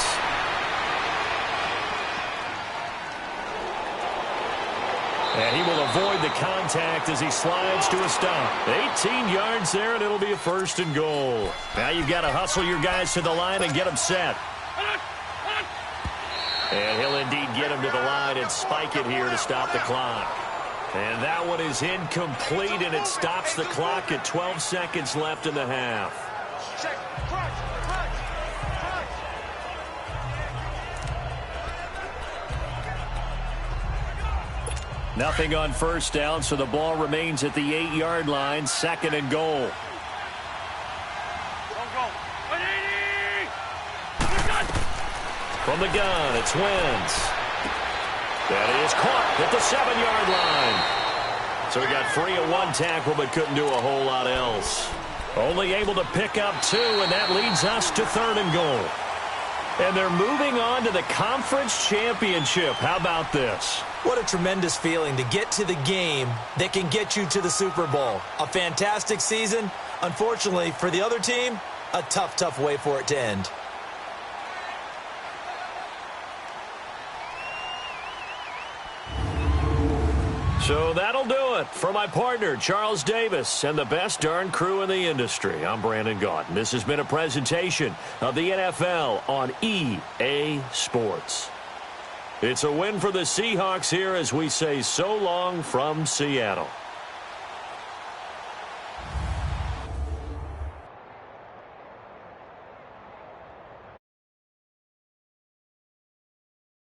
And he will avoid the contact as he slides to a stop. 18 yards there, and it'll be a 1st and goal. Now you've got to hustle your guys to the line and get them set. And he'll indeed get him to the line and spike it here to stop the clock. And that one is incomplete, and it stops the clock at 12 seconds left in the half. Nothing on 1st down, so the ball remains at the 8-yard line, 2nd and goal. From the gun, it's Wentz. That is caught at the 7-yard line. So he got free of one tackle, but couldn't do a whole lot else. Only able to pick up 2, and that leads us to 3rd and goal. And they're moving on to the conference championship. How about this? What a tremendous feeling to get to the game that can get you to the Super Bowl. A fantastic season. Unfortunately, for the other team, a tough, tough way for it to end. So that'll do it. For my partner, Charles Davis, and the best darn crew in the industry, I'm Brandon Gaudin. This has been a presentation of the NFL on EA Sports. It's a win for the Seahawks here as we say so long from Seattle.